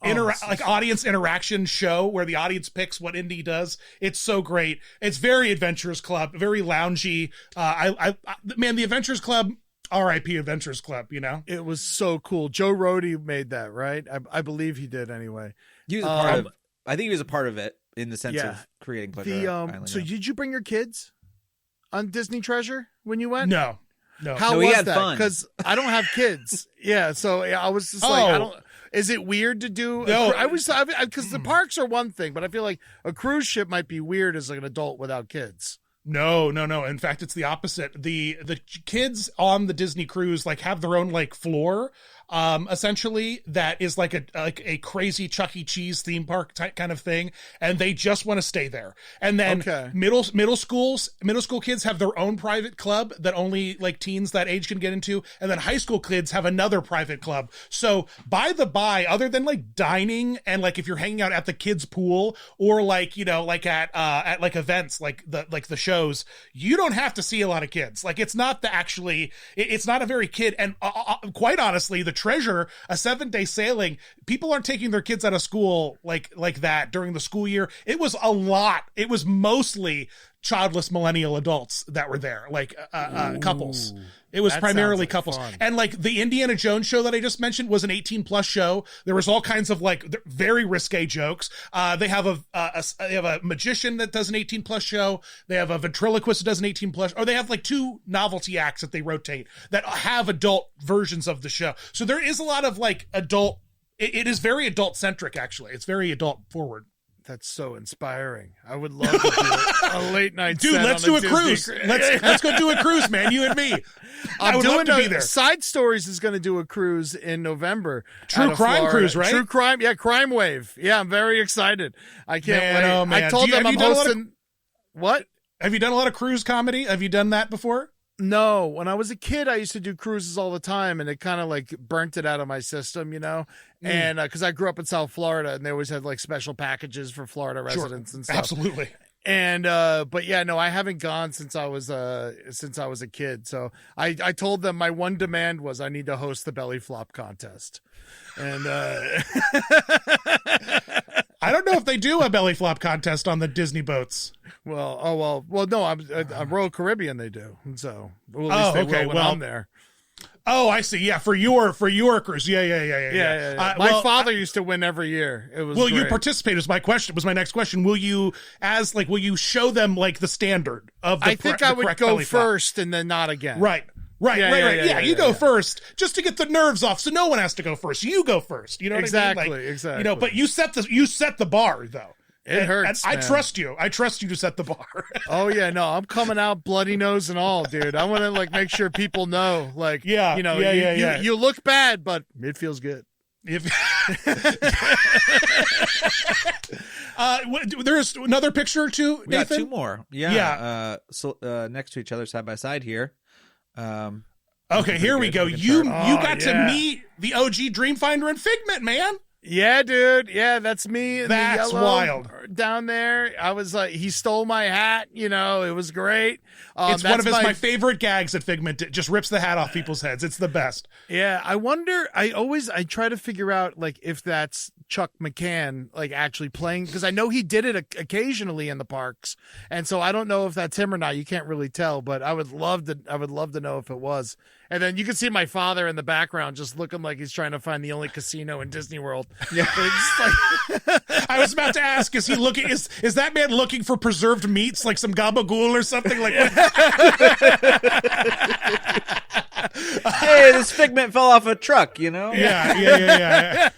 Like audience interaction show where the audience picks what Indy does. It's so great. It's very Adventurers Club, very loungy. Man, the Adventurers Club, R.I.P. Adventurers Club. It was so cool. Joe Rohde made that, right? I believe he did anyway. He was a part of. I think he was a part of it in the sense of creating Pleasure Island. So did you bring your kids on Disney Treasure when you went? No. How we was had that? fun. Because I don't have kids. Yeah, so I was just like, I don't. Is it weird to do? No. Because the parks are one thing, but I feel like a cruise ship might be weird as like an adult without kids. No. In fact, it's the opposite. The kids on the Disney cruise like have their own like floor, essentially, that is like a crazy Chuck E. Cheese theme park type kind of thing, and they just want to stay there. And then middle school kids have their own private club that only like teens that age can get into, and then high school kids have another private club. So by other than like dining and like if you're hanging out at the kids pool or like like at like events like the shows, you don't have to see a lot of kids. Like it's not it's not a very kid, and quite honestly, the Treasure, a 7-day sailing, people aren't taking their kids out of school like that during the school year. It was a lot. It was mostly childless millennial adults that were there, like couples. It was primarily like couples. fun. And like the Indiana Jones show that I just mentioned was an 18+ show. There was all kinds of like very risque jokes. They have a magician that does an 18+ show. They have a ventriloquist that does an 18+, or they have like 2 novelty acts that they rotate that have adult versions of the show. So there is a lot of like adult. It is very adult centric, actually. It's very adult forward. That's so inspiring. I would love to do a late night. Dude, set let's on do a Disney cruise. Let's go do a cruise, man. You and me. I would love to be there. Side Stories is going to do a cruise in November. True crime Florida. cruise, right? True crime. Yeah, Crime Wave. Yeah, I'm very excited. I can't wait. Oh, man. I told them I'm hosting. What? Have you done a lot of cruise comedy? Have you done that before? No, when I was a kid, I used to do cruises all the time, and it kind of like burnt it out of my system, And because I grew up in South Florida, and they always had like special packages for Florida residents and stuff. Absolutely. And but yeah, no, I haven't gone since I was a kid. So I told them my one demand was I need to host the belly flop contest, and I don't know if they do a belly flop contest on the Disney boats. Well, no, I'm Royal Caribbean. They do, so at least they will when I'm there. Oh, I see. Yeah, for your cruise. Yeah. My father used to win every year. It was. Will you participate? Was my next question. Will you show them like the standard of the? I think I would go first and then not again. Right. Yeah, you go first just to get the nerves off, so no one has to go first. You go first. You know what I mean? Like, exactly. But you set the bar though. It hurts. And I trust you. I trust you to set the bar. Oh yeah, no, I'm coming out bloody nose and all, dude. I want to like make sure people know, like, you look bad, but it feels good. There's another picture or two, Nathan? We got 2 more. Yeah. So next to each other, side by side here. Okay, here we go. You got to meet the OG Dreamfinder and Figment, man. Yeah, dude. Yeah, that's me. That's wild. Down there, I was like, he stole my hat. It was great. It's one of my favorite gags at Figment. It just rips the hat off people's heads. It's the best. Yeah, I wonder. I try to figure out like if that's Chuck McCann like actually playing, because I know he did it occasionally in the parks, and so I don't know if that's him or not. You can't really tell, but I would love to know if it was. And then you can see my father in the background just looking like he's trying to find the only casino in Disney World. Yeah. I was about to ask, is he looking, is that man looking for preserved meats, like some gabagool or something like that? Hey, this figment fell off a truck, you know? Yeah.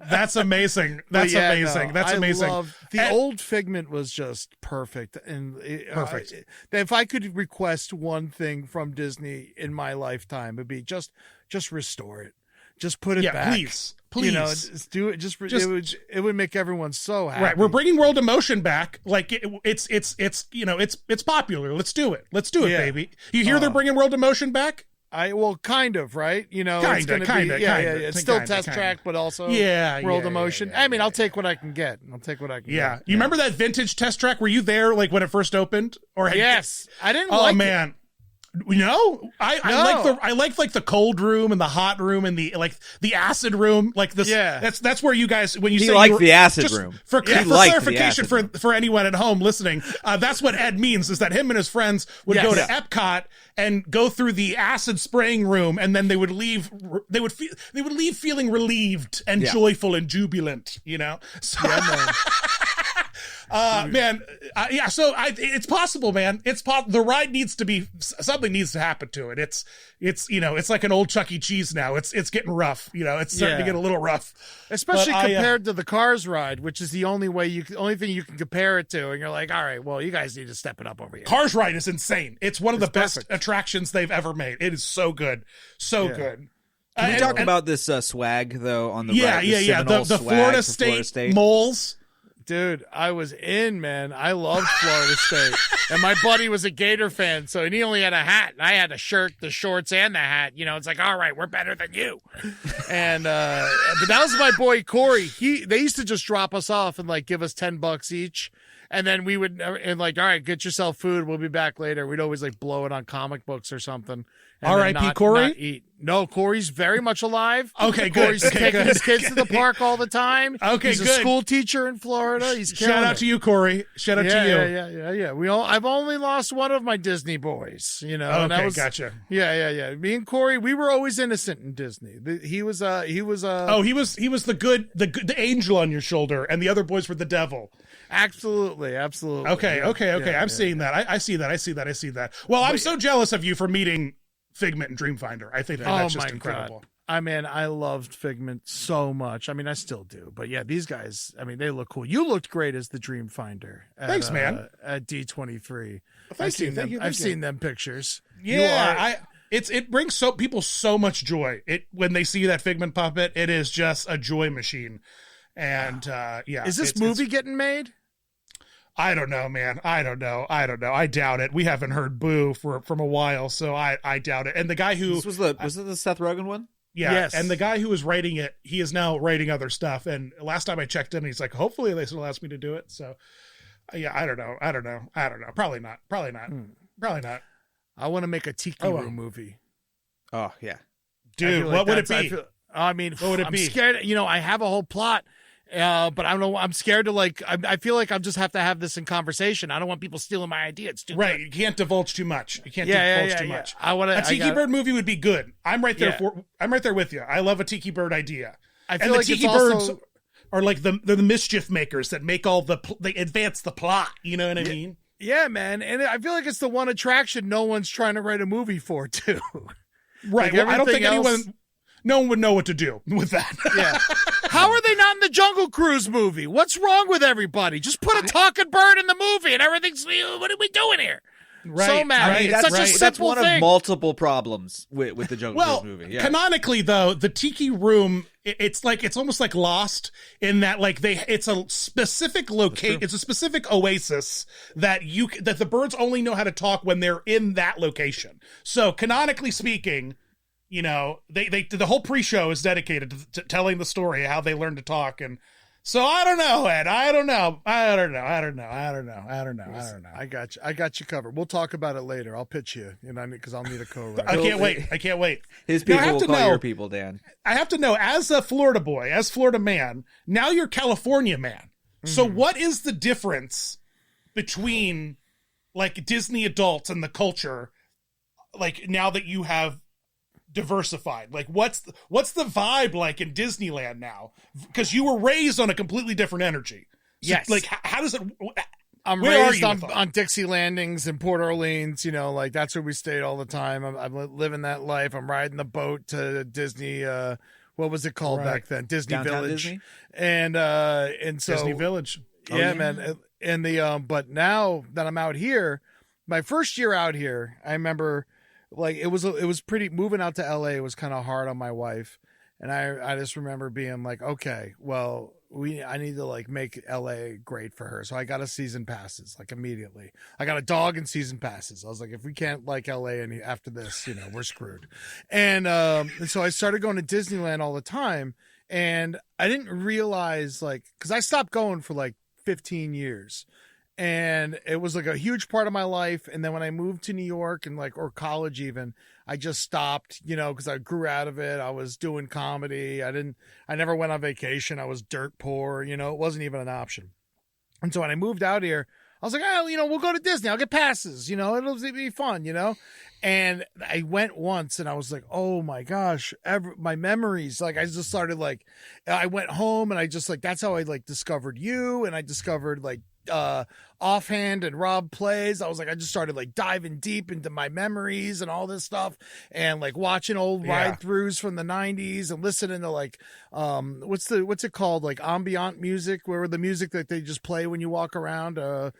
That's amazing. That's amazing. No, That's amazing. The old Figment was just perfect. And Perfect. If I could request one thing from Disney in my lifetime, it'd be just restore it. Just put it back. Please. You know, just do it. It would make everyone so happy. Right. We're bringing World of Motion back. Like it's you know, it's popular. Let's do it. Let's do it, baby. You hear they're bringing World of Motion back? Kind of, right? You know, kinda. It's still test track, but also World of Motion. I mean, I'll take what I can get. Yeah. You remember that vintage test track? Were you there like when it first opened? Yes. I didn't like it. Man. No, I like the cold room and the hot room and the acid room, like this. Yeah, that's where you guys, when you say the acid room. For clarification for anyone at home listening, that's what Ed means, is that him and his friends would go to Epcot and go through the acid spraying room, and then they would leave feeling relieved and joyful and jubilant. You know, so, so it's possible, man. The ride needs to be, something needs to happen to it. It's you know, it's like an old Chuck E. Cheese now. It's getting rough. You know, it's starting to get a little rough, especially compared to the Cars ride, which is the only thing you can compare it to. And you're like, all right, well, you guys need to step it up over here. Cars ride is insane. It's one of the best attractions they've ever made. It is so good, good. Can we talk about this swag though on the ride? The Florida State moles. Dude, I was in, man. I loved Florida State. And my buddy was a Gator fan, so he only had a hat. And I had a shirt, the shorts, and the hat. You know, it's like, all right, we're better than you. And but that was my boy Corey. They used to just drop us off and like give us $10 each. And then we would, and like, all right, get yourself food. We'll be back later. We'd always like blow it on comic books or something. R.I.P. Corey? Not eat. No, Corey's very much alive. Okay, good. Corey's taking his kids to the park all the time. Okay, he's a school teacher in Florida. He's shout out to you, Corey. Shout out to you. I've only lost one of my Disney boys. You know. Okay, and that was, gotcha. Yeah. Me and Corey, we were always innocent in Disney. He was the angel on your shoulder, and the other boys were the devil. Absolutely. Okay. I'm seeing that. I see that. Well, I'm so jealous of you for meeting Figment and Dreamfinder. I think that's just incredible. God. I mean, I loved Figment so much. I mean, I still do. But yeah, these guys, I mean, they look cool. You looked great as the Dreamfinder. Thanks, man. At D23. Thank you. I've seen them pictures. Yeah, it brings people so much joy. When they see that Figment puppet, it is just a joy machine. And is this movie getting made? I don't know, man. I don't know. I doubt it. We haven't heard boo from a while, so I doubt it. And the guy who was it the Seth Rogen one? Yeah. Yes. And the guy who was writing it, he is now writing other stuff. And last time I checked in, he's like, hopefully they still ask me to do it. So yeah, I don't know. Probably not. I want to make a Tiki Room movie. Oh yeah. Dude, what would it be? What would it be? I'm scared. You know, I have a whole plot. But I don't know. I'm scared to I feel like I just have to have this in conversation. I don't want people stealing my idea. It's too right. good. You can't divulge too much. Too much. I want a Tiki Bird movie would be good. I'm right there I'm right there with you. I love a Tiki Bird idea. I feel like Tiki Birds are like they're the mischief makers that make all they advance the plot. You know what I mean? Yeah, man. And I feel like it's the one attraction no one's trying to write a movie for too. Right. Well, I don't think no one would know what to do with that. Yeah. How are they not in the Jungle Cruise movie? What's wrong with everybody? Just put a talking bird in the movie and everything's, what are we doing here? Right. So mad. Right. It's such a simple one thing. of multiple problems with the Jungle Cruise movie. Yeah. Canonically though, the Tiki Room, it's almost like Lost in that it's a specific location, it's a specific oasis that the birds only know how to talk when they're in that location. So canonically speaking, you know, the whole pre-show is dedicated to telling the story of how they learn to talk. And so I don't know, Ed. I don't know. I got you covered. We'll talk about it later. I'll pitch you, because I'll need a co-writer. I can't wait. His people will call your people, Dan. I have to know, as a Florida boy, as Florida man, now you're California man. Mm-hmm. So what is the difference between like Disney adults and the culture, like now that you have diversified? Like, what's the vibe like in Disneyland now? Because you were raised on a completely different energy. So, Yes. like, how does it? I'm Where raised are you on Dixie Landings and Port Orleans, like that's where we stayed all the time. I'm living that life. I'm riding the boat to Disney. What was it called back then? Disney Downtown Village. Disney? And so Disney Village. yeah, man. And but now that I'm out here, my first year out here, I remember like it was pretty moving out to LA was kind of hard on my wife. And I just remember being like, okay, well, I need to like make LA great for her. So I got a season passes like immediately. I got a dog and season passes. I was like, if we can't like LA and after this, we're screwed. And so I started going to Disneyland all the time. And I didn't realize because I stopped going for like 15 years. And it was like a huge part of my life. And then when I moved to New York and or college even, I just stopped, because I grew out of it. I was doing comedy. I never went on vacation. I was dirt poor, it wasn't even an option. And so when I moved out here, I was like, we'll go to Disney. I'll get passes, it'll be fun, And I went once and I was like, oh my gosh, my memories. Like I just started I went home and I just that's how I discovered you. And I discovered Offhand and Rob Plays. I was I just started diving deep into my memories and all this stuff and watching old ride throughs from the 90s and listening to what's it called? Ambient music, where the music that they just play when you walk around. The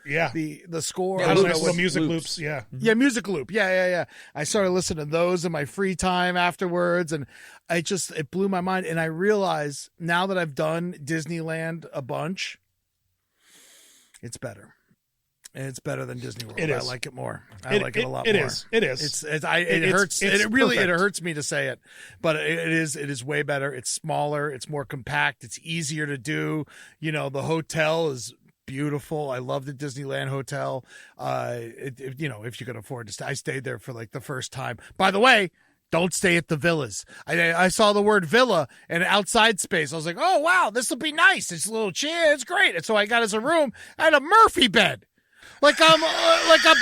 score. I don't know, music loops. Yeah. Yeah. Music loop. Yeah. I started listening to those in my free time afterwards. And it blew my mind. And I realized now that I've done Disneyland a bunch, it's better. And it's better than Disney World. I like it more. I like it a lot more. It is. It hurts. It perfect. hurts me to say it, but it is way better. It's smaller. It's more compact. It's easier to do. The hotel is beautiful. I love the Disneyland hotel. If you can afford to stay, I stayed there for the first time. By the way, don't stay at the villas. I saw the word villa and outside space. I was like, oh, wow, this will be nice. It's a little chair. It's great. And so I got us a room. I had a Murphy bed. Like a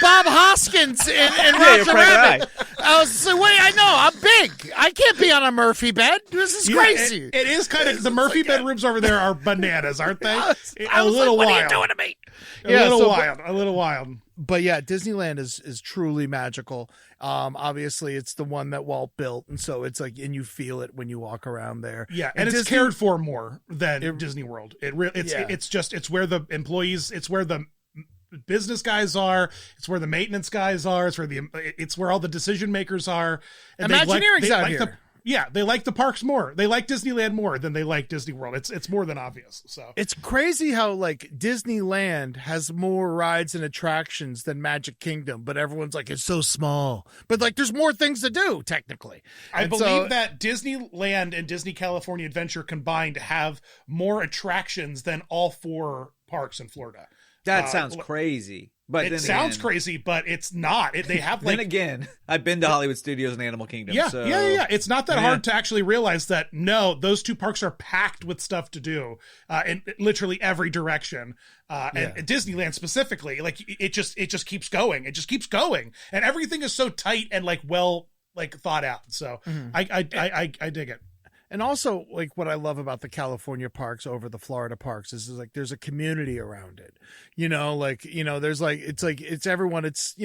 Bob Hoskins in Roger Rabbit. I was like, wait, I know, I'm big. I can't be on a Murphy bed. This is crazy. It is kind of, the Murphy bedrooms over there are bananas, aren't they? I was little like, what wild. are you doing to me? A little wild. But yeah, Disneyland is truly magical. Obviously, it's the one that Walt built, and so it's and you feel it when you walk around there. Yeah, and it's cared for more than Disney World. It's where the employees, it's where the business guys are, it's where the maintenance guys are, it's where all the decision makers are. And Imagineering's out here. They like the parks more. They like Disneyland more than they like Disney World. It's more than obvious. So it's crazy how Disneyland has more rides and attractions than Magic Kingdom, but everyone's it's so small. But there's more things to do technically. I believe that Disneyland and Disney California Adventure combined have more attractions than all 4 parks in Florida. That sounds crazy. But it sounds crazy, but it's not. They have then again, I've been to Hollywood Studios and Animal Kingdom. Yeah. It's not that hard to actually realize that. No, those 2 parks are packed with stuff to do in literally every direction. And Disneyland specifically, it just keeps going. It just keeps going, and everything is so tight and well thought out. So I dig it. And also, what I love about the California parks over the Florida parks is there's a community around it. There's it's everyone. It's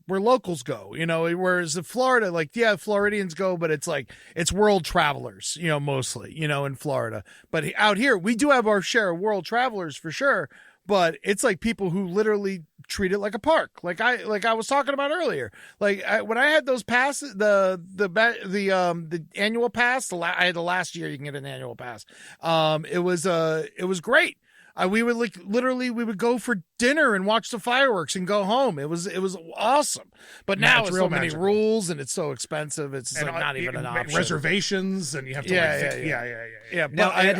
where locals go. Whereas in Florida, Floridians go, but it's world travelers. Mostly. In Florida, but out here we do have our share of world travelers for sure. But it's people who literally treat it like a park, like I was talking about earlier. When I had those passes, the annual pass, I had the last year you can get an annual pass. It was great. We would we would go for dinner and watch the fireworks and go home. It was awesome. But now it's so many rules and it's so expensive. It's not even an option. Reservations and you have to yeah. Now, Ed,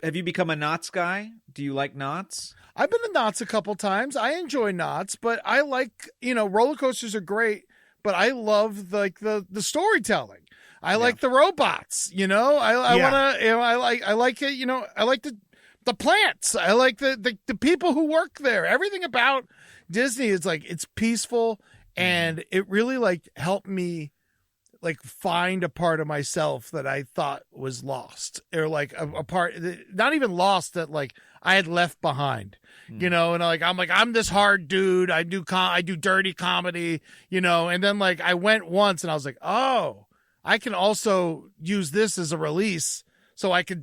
have you become a Knott's guy? Do you like Knott's? I've been to Knott's a couple times. I enjoy Knott's, but I like, roller coasters are great, but I love the storytelling. I like the robots, I want to, I like it, I like the plants. I like the people who work there. Everything about Disney is it's peaceful, and it really helped me like find a part of myself that I thought was lost, or like a part, not even lost, that like I had left behind, you know. And I'm this hard dude. I do dirty comedy, you know. And then like I went once and I was like, oh, I can also use this as a release. So I could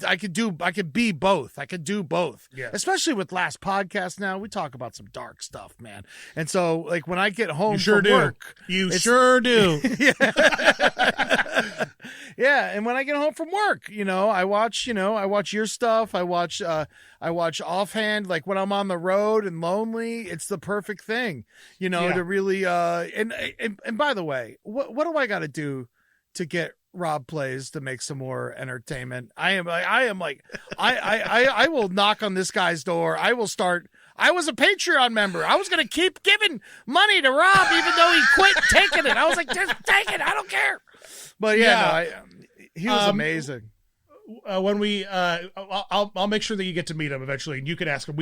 be both. I could do both. Yeah. Especially with last podcast now, we talk about some dark stuff, man. And so like when I get home from work. You sure do. Yeah, and when I get home from work, you know, I watch your stuff. I watch offhand, like when I'm on the road and lonely, it's the perfect thing, you know, to really and by the way, what do I got to do to get Rob Plays to make some more entertainment? I will knock on this guy's door. I was a Patreon member. I was going to keep giving money to Rob, even though he quit taking it. I was like, just take it. I don't care. But he was amazing. When we, I'll make sure that you get to meet him eventually, and you can ask him.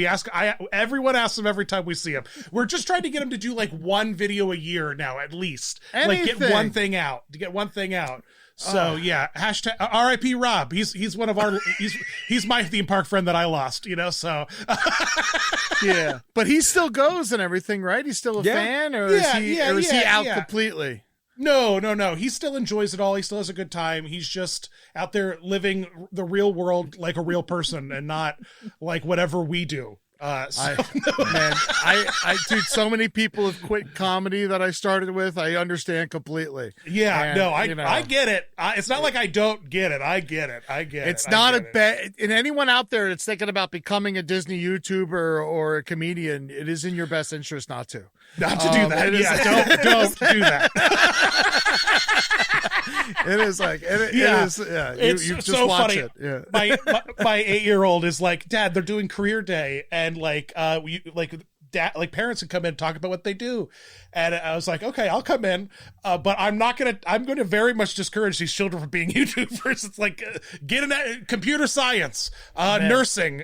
Everyone asks him every time we see him. We're just trying to get him to do like one video a year now, at least. Anything. Like get one thing out. So yeah, hashtag RIP Rob. He's one of our he's my theme park friend that I lost, you know. So yeah, but he still goes and everything, right? He's still a fan, or is he out completely? No. He still enjoys it all. He still has a good time. He's just out there living the real world like a real person, and not like whatever we do. Dude, so many people have quit comedy that I started with. I understand completely. Yeah, and, I get it. It's not like I don't get it. I get it. It's not a bad. And anyone out there that's thinking about becoming a Disney YouTuber or a comedian, it is in your best interest not to. Not to do that. Don't do that. It is like it is. Yeah, you just so watch funny. it. Yeah. My 8-year-old is like, Dad, they're doing career day, and like parents would come in and talk about what they do, and I was like, okay, I'll come in, but I'm going to very much discourage these children from being YouTubers. It's like get in computer science, nursing,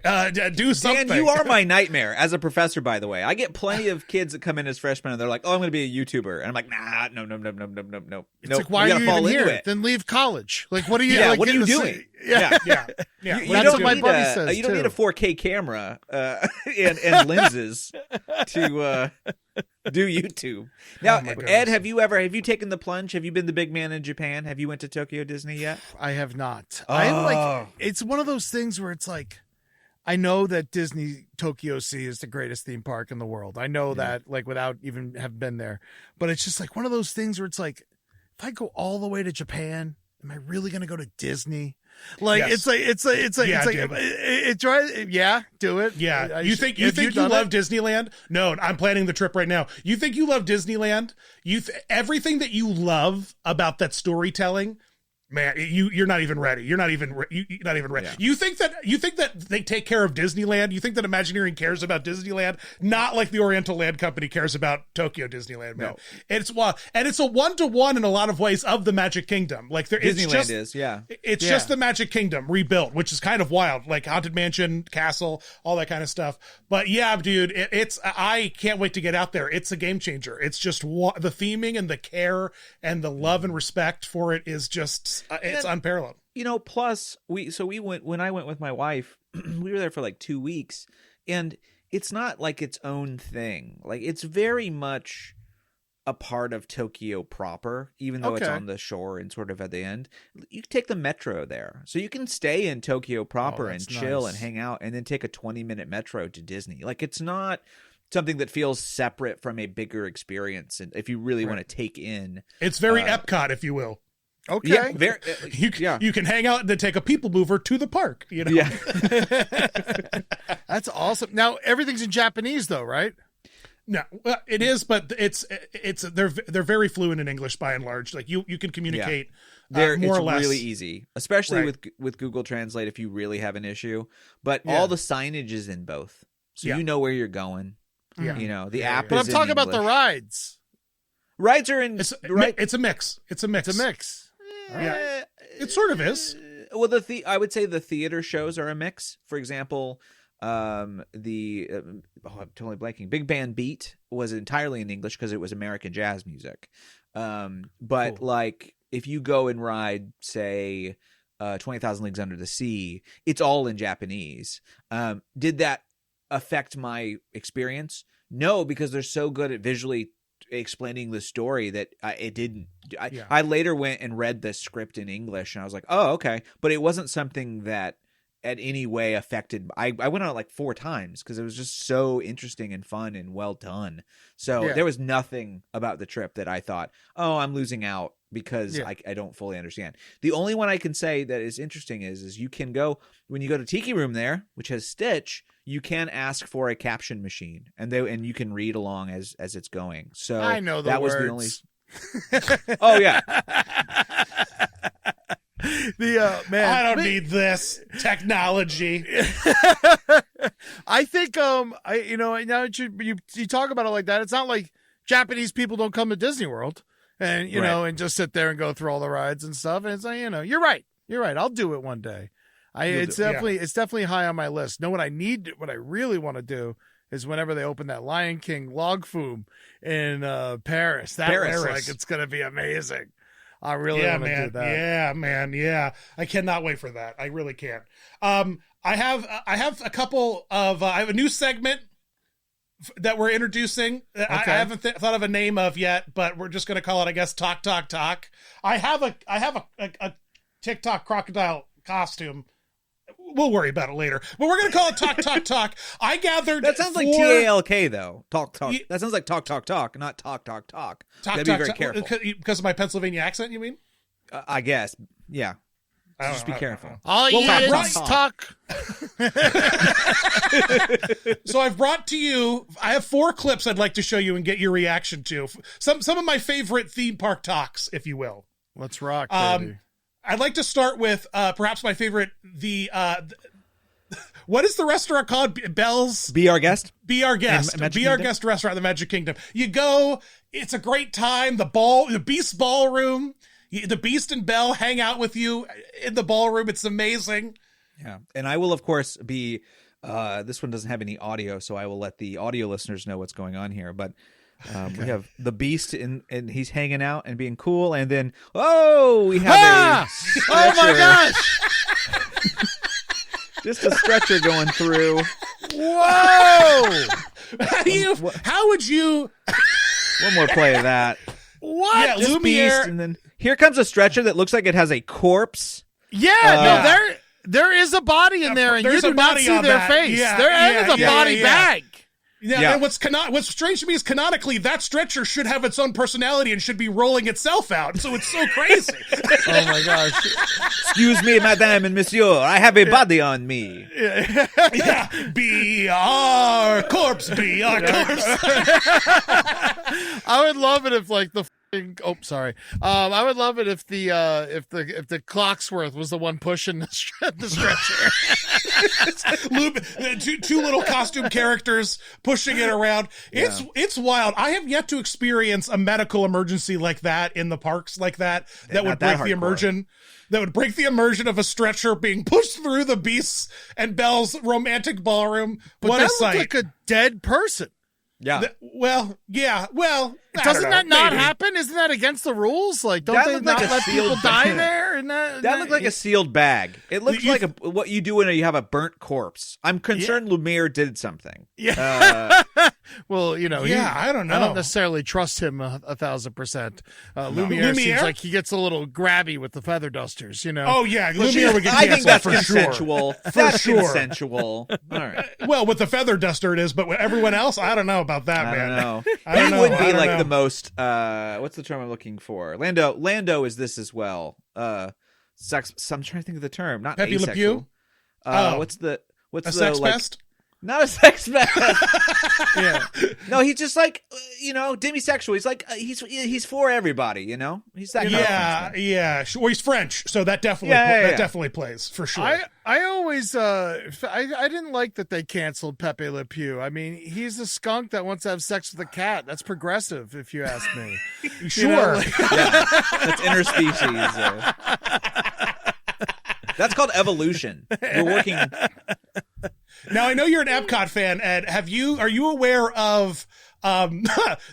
do something. Dan, you are my nightmare as a professor, by the way. I get plenty of kids that come in as freshmen and they're like, oh, I'm going to be a YouTuber, and I'm like, nah, no. It's like, why are you even here? Then leave college. Like, what are you? Yeah, like, what are you doing? Yeah. You That's what my buddy says. You don't too. need a 4K camera and lenses to do YouTube. Now, Ed, have you taken the plunge? Have you been the big man in Japan? Have you went to Tokyo Disney yet? I have not. Oh. I'm like, it's one of those things where it's like, I know that Disney Tokyo Sea is the greatest theme park in the world. I know that, like, without even have been there. But it's just like one of those things where it's like, if I go all the way to Japan, am I really going to go to Disney? Like, yes. Do it. Yeah. You think you love Disneyland? No, I'm planning the trip right now. You think you love Disneyland? Everything that you love about that storytelling, man, you're not even ready. You're not even ready. Yeah. You think that they take care of Disneyland? You think that Imagineering cares about Disneyland? Not like the Oriental Land Company cares about Tokyo Disneyland, man. No. It's a 1-to-1 in a lot of ways of the Magic Kingdom. Like it's just the Magic Kingdom rebuilt, which is kind of wild. Like Haunted Mansion, Castle, all that kind of stuff. But yeah, dude, I can't wait to get out there. It's a game changer. It's just the theming and the care and the love and respect for it is just. It's unparalleled. You know, plus we went when I went with my wife, we were there for like 2 weeks, and it's not like its own thing. Like, it's very much a part of Tokyo proper, even though it's on the shore and sort of at the end. You can take the metro there. So you can stay in Tokyo proper and chill and hang out, and then take a 20-minute metro to Disney. Like, it's not something that feels separate from a bigger experience, and if you really want to take in. It's very Epcot, if you will. Okay. Yeah, you can hang out and then take a people mover to the park. You know. Yeah. That's awesome. Now everything's in Japanese, though, right? No, it is, but they're very fluent in English by and large. Like you can communicate more or less. It's really easy, especially with Google Translate if you really have an issue. But all the signage is in both, so you know where you're going. Yeah. You know the app. But is I'm talking in about the rides. Rides are in. It's a mix. It's a mix. Yeah, it sort of is. Well, I would say the theater shows are a mix. For example, I'm totally blanking. Big Band Beat was entirely in English because it was American jazz music. But like if you go and ride, say, 20,000 Leagues Under the Sea, it's all in Japanese. Did that affect my experience? No, because they're so good at visually explaining the story that it didn't. I later went and read the script in English, and I was like, oh, okay. But it wasn't something that at any way affected. I went on it like 4 times because it was just so interesting and fun and well done. So there was nothing about the trip that I thought, oh, I'm losing out because I don't fully understand. The only one I can say that is interesting is you can go, when you go to Tiki Room there, which has Stitch, you can ask for a caption machine, and you can read along as it's going. So I know that was words. The only. Oh yeah. Man, I don't need this technology. I think now that you talk about it like that, it's not like Japanese people don't come to Disney World and and just sit there and go through all the rides and stuff. And it's like, you're right. I'll do it one day. It's definitely high on my list. What I really want to do is whenever they open that Lion King log flume in Paris. That looks like it's going to be amazing. I really want to do that. Yeah, man. Yeah. I cannot wait for that. I really can't. I have a couple of, I have a new segment that we're introducing. Okay. I haven't thought of a name of yet, but we're just going to call it, I guess, Talk, Talk, Talk. I have a TikTok crocodile costume. We'll worry about it later, but we're going to call it Talk, Talk, Talk. I gathered that sounds like TALK though. Talk, talk. That sounds like talk, talk, talk, not talk, talk, talk. Talk, be very careful because of my Pennsylvania accent. You mean? I guess. Yeah. Just be careful. All you talk. So I've brought to you. I have 4 clips I'd like to show you and get your reaction to. Some of my favorite theme park talks, if you will. Let's rock, baby. I'd like to start with perhaps my favorite. What is the restaurant called? Bell's. Be Our Guest. Be Our Guest. Be Our Guest restaurant in the Magic Kingdom. You go. It's a great time. The Beast Ballroom. The Beast and Belle hang out with you in the ballroom. It's amazing. Yeah, and I will of course be. This one doesn't have any audio, so I will let the audio listeners know what's going on here. But we have the Beast and he's hanging out and being cool, and then we have a stretcher. Oh my gosh! Just a stretcher going through. Whoa! How would you? One more play of that. What? Yeah, Just Lumiere. Beast, and then here comes a stretcher that looks like it has a corpse. Yeah, there is a body in there, and you do not see their face. There is a body bag. Yeah, and what's strange to me is canonically that stretcher should have its own personality and should be rolling itself out. So it's so crazy. Oh my gosh! Excuse me, madame and monsieur, I have a body on me. Yeah, be our corpse, be our corpse. I would love it if like the. I would love it if the Clocksworth was the one pushing the stretcher. Two little costume characters pushing it around. It's wild. I have yet to experience a medical emergency like that in the parks like that would break the immersion. That would break the immersion of a stretcher being pushed through the Beasts and Belle's romantic ballroom. But what that a sight! looked like a dead person. Yeah. Well, doesn't that not happen? Isn't that against the rules? Like, don't they not let people die there? And that looked like a sealed bag. It looks like what you do when you have a burnt corpse. I'm concerned Lumiere did something. Yeah. Well, I don't know. I don't necessarily trust him 1,000%. Lumiere seems like he gets a little grabby with the feather dusters. Oh yeah, Lumiere would get canceled. I think that's for consensual. Sure. That's consensual. All right. Well, with the feather duster it is, but with everyone else, I don't know about that, man. I don't know. I don't know. Would be like the most. What's the term I'm looking for? Lando is this as well. Sex. So I'm trying to think of the term. Not Pepe Le asexual. Pew. What's the sex fest? Not a sex fest. Yeah. No, he's just like demisexual. He's like he's for everybody. He's that. Yeah. Well, he's French, so that definitely plays for sure. I always I didn't like that they canceled Pepe Le Pew. I mean, he's a skunk that wants to have sex with a cat. That's progressive, if you ask me. Sure. That's interspecies. That's called evolution. We're working. Now I know you're an Epcot fan, Ed. Are you aware of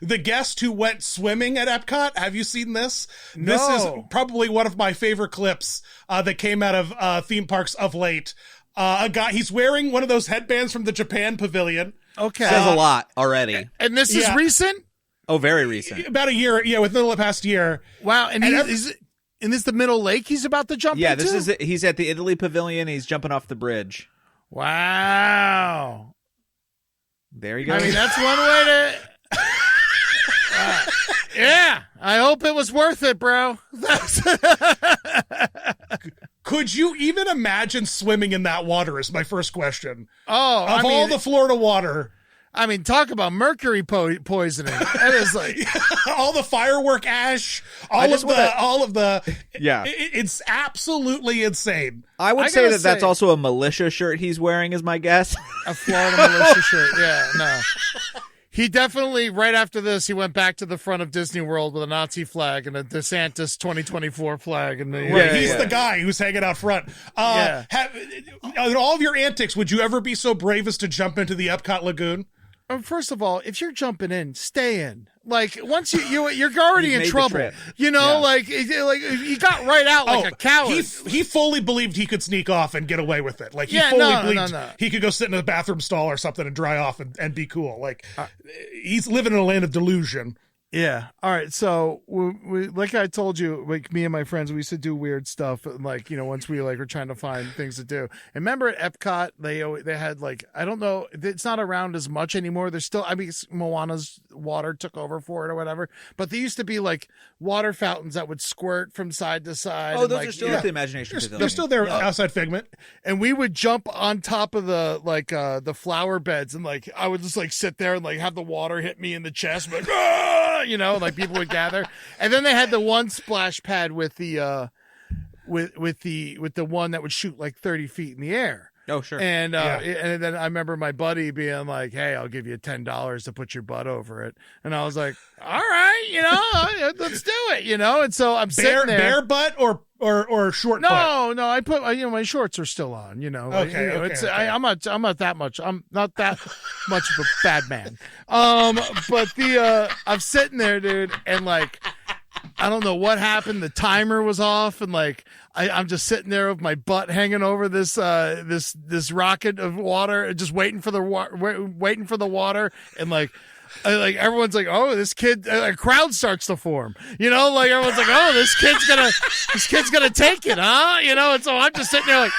the guest who went swimming at Epcot. Have you seen this? No. This is probably one of my favorite clips that came out of theme parks of late. A guy, he's wearing one of those headbands from the Japan Pavilion. Okay. Says a lot already. And this is recent? Oh, very recent. About a year, within the past year. Wow, and is this the middle lake he's about to jump into? Yeah, this is it. He's at the Italy Pavilion. He's jumping off the bridge. Wow. There you go. I mean, that's one way to... yeah, I hope it was worth it, bro. Could you even imagine swimming in that water is my first question. Oh, Of all the Florida water... I mean, talk about mercury poisoning. That is like all the firework ash, all of the. Yeah, it's absolutely insane. I would say that's also a militia shirt he's wearing, is my guess. A Florida militia shirt. Yeah, no. He definitely, right after this, he went back to the front of Disney World with a Nazi flag and a DeSantis 2024 flag. And he's the guy who's hanging out front. In all of your antics, would you ever be so brave as to jump into the Epcot Lagoon? First of all, if you're jumping in, stay in. Like once you're already in trouble. You know, like he got right out like a coward. He fully believed he could sneak off and get away with it. Like he fully believed he could go sit in a bathroom stall or something and dry off and be cool. Like he's living in a land of delusion. Yeah. All right. So we like I told you, like me and my friends, we used to do weird stuff. Like, you know, once we like were trying to find things to do. And remember at Epcot, they had like, I don't know, it's not around as much anymore. There's still, I mean, Moana's water took over for it or whatever. But there used to be like water fountains that would squirt from side to side. Oh, those are still at the Imagination Pavilion. They're still there outside Figment. And we would jump on top of the flower beds, and like I would just like sit there and like have the water hit me in the chest, like you know, like people would gather. And then they had the one splash pad with the with the one that would shoot like 30 feet in the air. Oh, sure. And and then I remember my buddy being like, "Hey, I'll give you $10 to put your butt over it." And I was like, "All right, you know, let's do it," you know. And so I'm sitting there, bare butt or short butt. No, I put my shorts are still on, you know. Okay, okay. I'm not that much. I'm not that much of a bad man. But I'm sitting there, dude, and like I don't know what happened. The timer was off, and like I'm just sitting there with my butt hanging over this rocket of water, just waiting for the water, and like everyone's like, oh, this kid, a crowd starts to form, you know, like everyone's like, oh, this kid's gonna take it, huh? You know, and so I'm just sitting there like,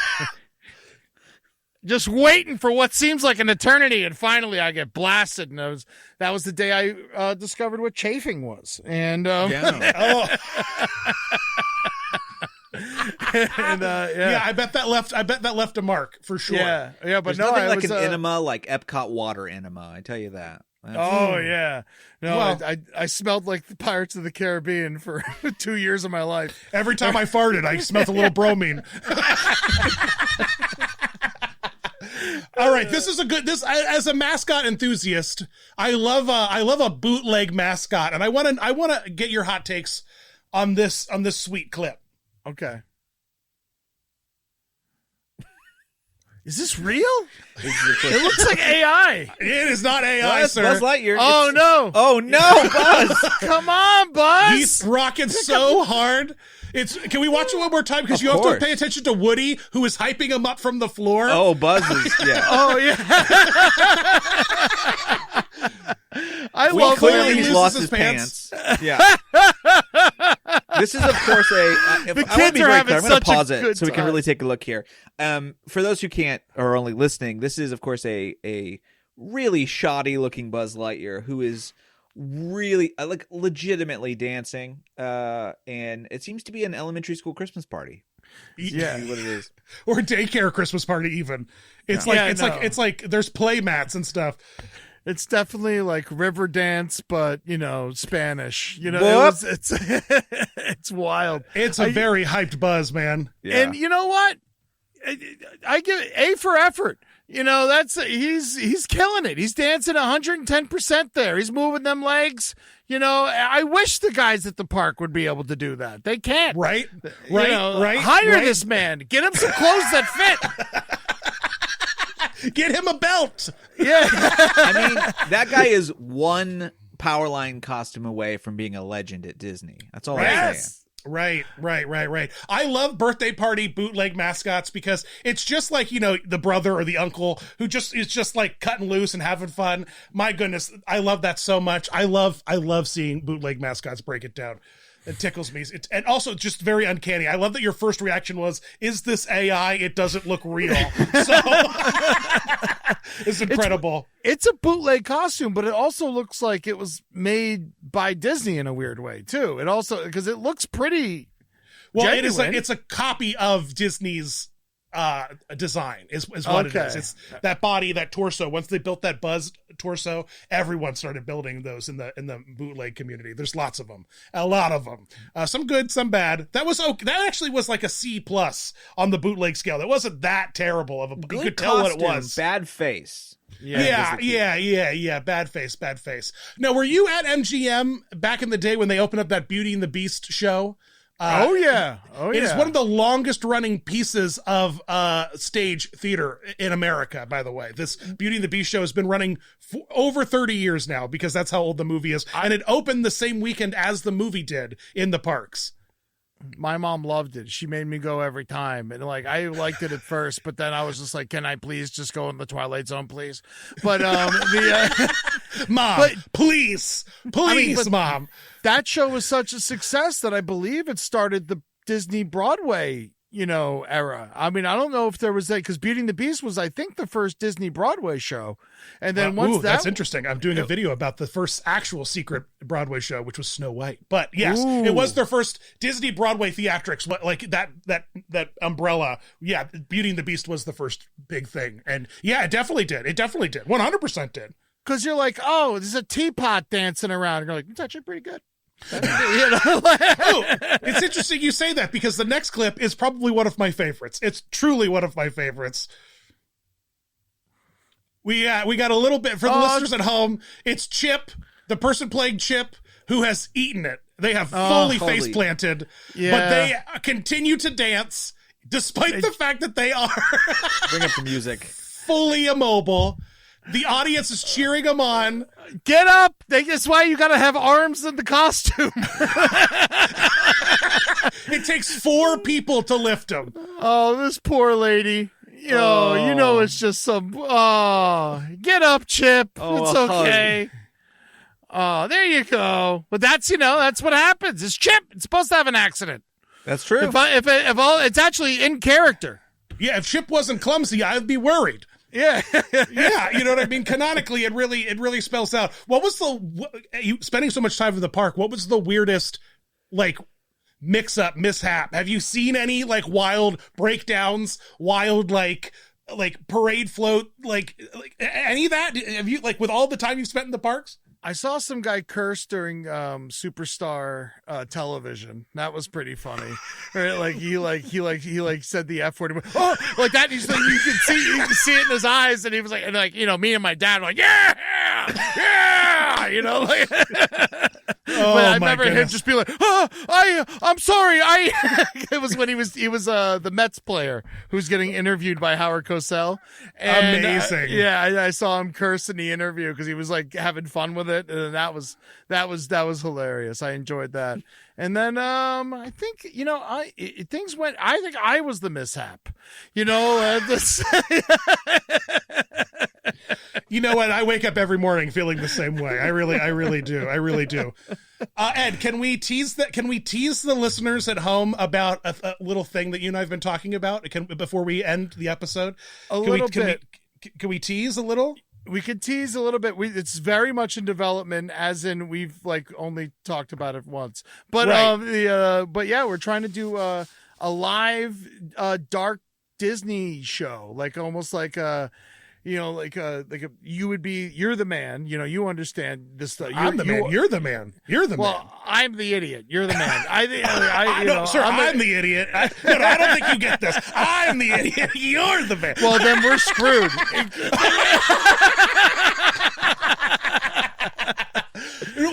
just waiting for what seems like an eternity, and finally I get blasted, and that was the day I discovered what chafing was, and I bet that left a mark for sure. Yeah, but there's nothing like an enema, like Epcot water enema. I tell you that. Oh yeah, no, well, I smelled like the Pirates of the Caribbean for 2 years of my life. Every time I farted, I smelled a little bromine. All right, this is as a mascot enthusiast, I love a bootleg mascot, and I want to get your hot takes on this sweet clip. Okay. Is this real? It looks like AI. It is not AI, sir. Buzz Lightyear. Oh, no. Oh, no, Buzz. Come on, Buzz. He's rocking so hard. Can we watch it one more time? Because you have to pay attention to Woody, who is hyping him up from the floor. Oh, Buzz is, yeah. Oh, yeah. I love clearly he's lost his pants. Yeah. This is, of course, I want to be very clear. I'm going to pause it so we can really take a look here. For those who can't or are only listening, this is, of course, a really shoddy-looking Buzz Lightyear who is really, like, legitimately dancing, and it seems to be an elementary school Christmas party. Yeah, what it is, or daycare Christmas party. Even it's like there's play mats and stuff. It's definitely like river dance, but you know, Spanish. You know, it's wild. It's a very hyped Buzz, man. Yeah. And you know what? I give it A for effort. You know, he's killing it. He's dancing 110% there. He's moving them legs. You know, I wish the guys at the park would be able to do that. They can't. Right. Hire this man. Get him some clothes that fit. Get him a belt. Yeah. I mean, that guy is one Powerline costume away from being a legend at Disney. That's all I'm saying. Right. I love birthday party bootleg mascots because it's just like, the brother or the uncle who is just like cutting loose and having fun. My goodness, I love that so much. I love seeing bootleg mascots break it down. It tickles me. And also just very uncanny. I love that your first reaction was, is this AI? It doesn't look real. So it's incredible. It's a bootleg costume, but it also looks like it was made by Disney in a weird way too. It also, because it looks pretty genuine. It's a copy of Disney's design is what it is. It's that body, that torso. Once they built that Buzz torso, everyone started building those in the bootleg community. There's lots of them, a lot of them. Some good, some bad. That actually was like a C+ on the bootleg scale. It wasn't that terrible of a. Good you could tell costume, what it was. Bad face. Yeah. Bad face. Now, were you at MGM back in the day when they opened up that Beauty and the Beast show? It is one of the longest running pieces of stage theater in America, by the way. This Beauty and the Beast show has been running for over 30 years now because that's how old the movie is. And it opened the same weekend as the movie did in the parks. My mom loved it. She made me go every time. And I liked it at first, but then I was just like, can I please just go in the Twilight Zone, please? But Mom, please, Mom. That show was such a success that I believe it started the Disney Broadway, era. I mean, I don't know if there was because Beauty and the Beast was, I think, the first Disney Broadway show. And then that's interesting. I'm doing a video about the first actual secret Broadway show, which was Snow White. But yes, it was their first Disney Broadway theatrics, like that umbrella. Yeah, Beauty and the Beast was the first big thing. And yeah, it definitely did. 100% did. Because you're like, oh, there's a teapot dancing around. And you're like, it's actually pretty good. It's interesting you say that because the next clip is probably one of my favorites. It's truly one of my favorites. We got a little bit for the listeners at home. It's Chip, the person playing Chip, who has eaten it. They have fully face planted, but they continue to dance despite the fact that they are bring up the music, fully immobile. The audience is cheering them on. Get up! That's why you got to have arms in the costume. It takes 4 people to lift him. Oh, this poor lady. It's just some. Oh, get up, Chip. It's okay. Oh, there you go. But that's what happens. It's Chip. It's supposed to have an accident. That's true. It's actually in character. Yeah, if Chip wasn't clumsy, I'd be worried. Yeah. Yeah, you know what I mean? Canonically, it really spells out. What was you spending so much time in the park, what was the weirdest, mishap? Have you seen any, wild breakdowns, wild, parade float, any of that? Have you, with all the time you've spent in the parks? I saw some guy curse during Superstar television. That was pretty funny. Right? He said the F word. Oh, like that. You can see it in his eyes, and he was like, me and my dad were like, yeah. But I remember him just being like, I'm sorry. It was when he was the Mets player who's getting interviewed by Howard Cosell. And, amazing. I saw him curse in the interview because he was having fun with it. And that was hilarious. I enjoyed that. And then I think things went. I think I was the mishap. You know what? I wake up every morning feeling the same way. I really do. Ed, can we tease the listeners at home about a little thing that you and I have been talking about? Before we end the episode, can we tease a little? We could tease a little bit. It's very much in development, as in we've only talked about it once. But right. But yeah, we're trying to do a live dark Disney show, almost like a. You're the man, you understand this stuff. I'm the man. You're the man. Well, I'm the idiot. You're the man. I'm the idiot. I don't think you get this. I'm the idiot. You're the man. Well, then we're screwed.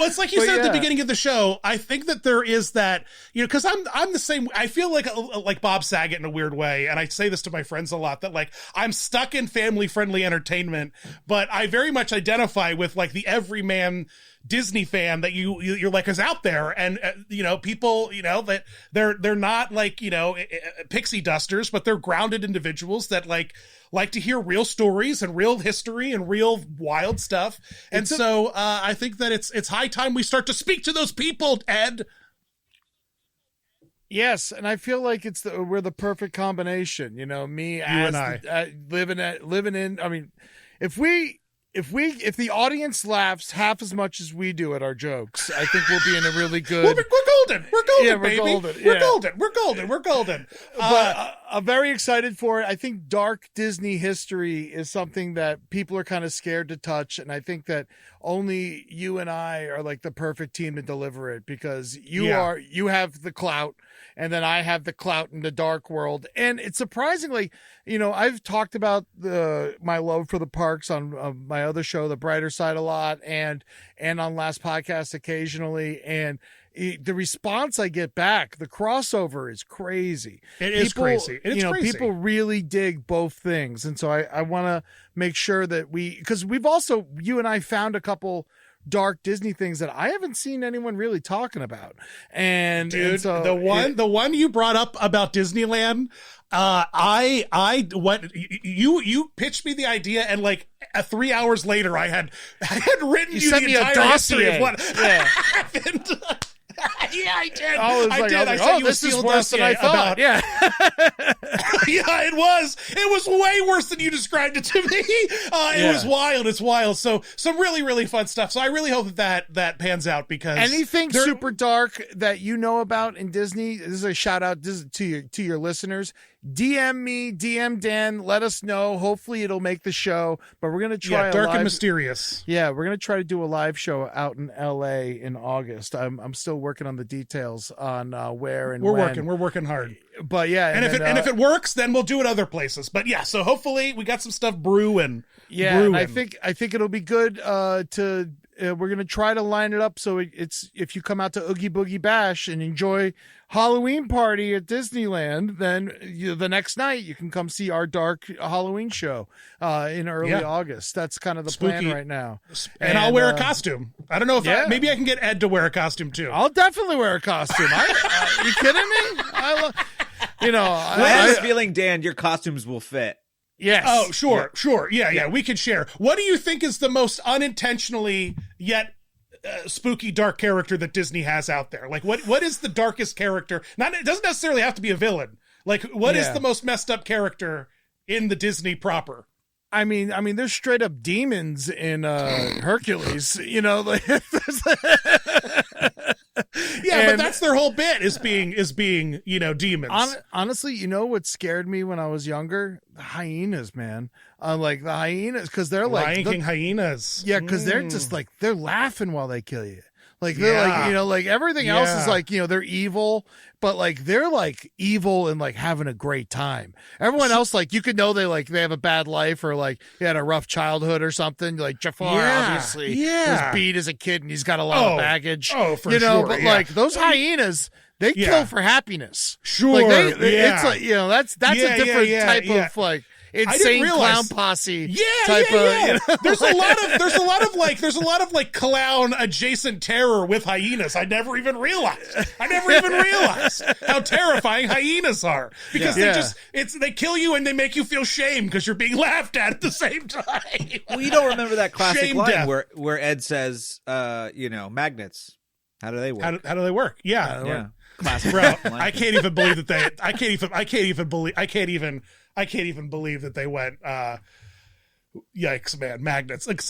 it's like you said at the beginning of the show. I think that there is that, because I'm the same. I feel like Bob Saget in a weird way, and I say this to my friends a lot, that like I'm stuck in family friendly entertainment, but I very much identify with like the everyman Disney fan that you're like is out there, and people that they're not like pixie dusters, but they're grounded individuals that like to hear real stories and real history and real wild stuff. And so I think that it's high time we start to speak to those people, Ed. Yes, and I feel like we're the perfect combination. Me, you and I living in. I mean, if the audience laughs half as much as we do at our jokes, I think we'll be in a really good. We're golden. We're golden, yeah, baby. Golden. We're golden. We're golden. We're golden. But I'm very excited for it. I think dark Disney history is something that people are kind of scared to touch, and I think that only you and I are like the perfect team to deliver it, because you have the clout, and then I have the clout in the dark world. And it's surprisingly, I've talked about my love for the parks on my other show, The Brighter Side, a lot, and on Last Podcast occasionally, and the response I get back, the crossover is crazy. It's crazy. People really dig both things. And so I want to make sure that because you and I found a couple dark Disney things that I haven't seen anyone really talking about. And dude, and so the one you brought up about Disneyland, you pitched me the idea, and like 3 hours later I had written you the entire history of what happened. Yeah, I did. I did. I sent you this a is sealed worse than I thought. Yeah. Yeah, it was. It was way worse than you described it to me. It was wild. It's wild. So some really, really fun stuff. So I really hope that pans out, because anything super dark that you know about in Disney, this is a shout out to your listeners. DM me, DM Dan, let us know. Hopefully it'll make the show, but we're going to try dark and mysterious. Yeah, we're going to try to do a live show out in LA in August. I'm still working on the details on where and when. We're working hard. But yeah, and if it works, then we'll do it other places. But yeah, so hopefully we got some stuff brewing. Yeah, and I think it'll be good we're going to try to line it up so it's if you come out to Oogie Boogie Bash and enjoy Halloween party at Disneyland, then the next night you can come see our dark Halloween show in early August. That's kind of the plan right now. And I'll wear a costume. I don't know if maybe I can get Ed to wear a costume too. I'll definitely wear a costume. You kidding me? I have this feeling, Dan, your costumes will fit. Yes. Oh, sure. Yeah. We can share. What do you think is the most unintentionally yet spooky dark character that Disney has out there? Like, what is the darkest character? It doesn't necessarily have to be a villain. Like, what is the most messed up character in the Disney proper? I mean, there's straight up demons in Hercules. But that's their whole bit is being demons. Honestly, what scared me when I was younger? The hyenas, man. Like the hyenas, because they're like Lion King hyenas. Yeah, because they're just like they're laughing while they kill you. Like they're like like everything else is like they're evil, but like they're like evil and like having a great time. Everyone else, like you could know they have a bad life or like they had a rough childhood or something. Like Jafar obviously was beat as a kid and he's got a lot of baggage. Oh, for sure. But like those hyenas, they kill for happiness. Sure, like it's like that's a different type of like insane clown posse. There's a lot of clown adjacent terror with hyenas. I never even realized how terrifying hyenas are, because they kill you and they make you feel shame because you're being laughed at the same time. Well, you don't remember that classic line where Ed says, magnets. How do they work? How do they work? Yeah. Classic. Bro, I can't even believe that they. I can't even believe that they went. Yikes, man! Magnets. Like,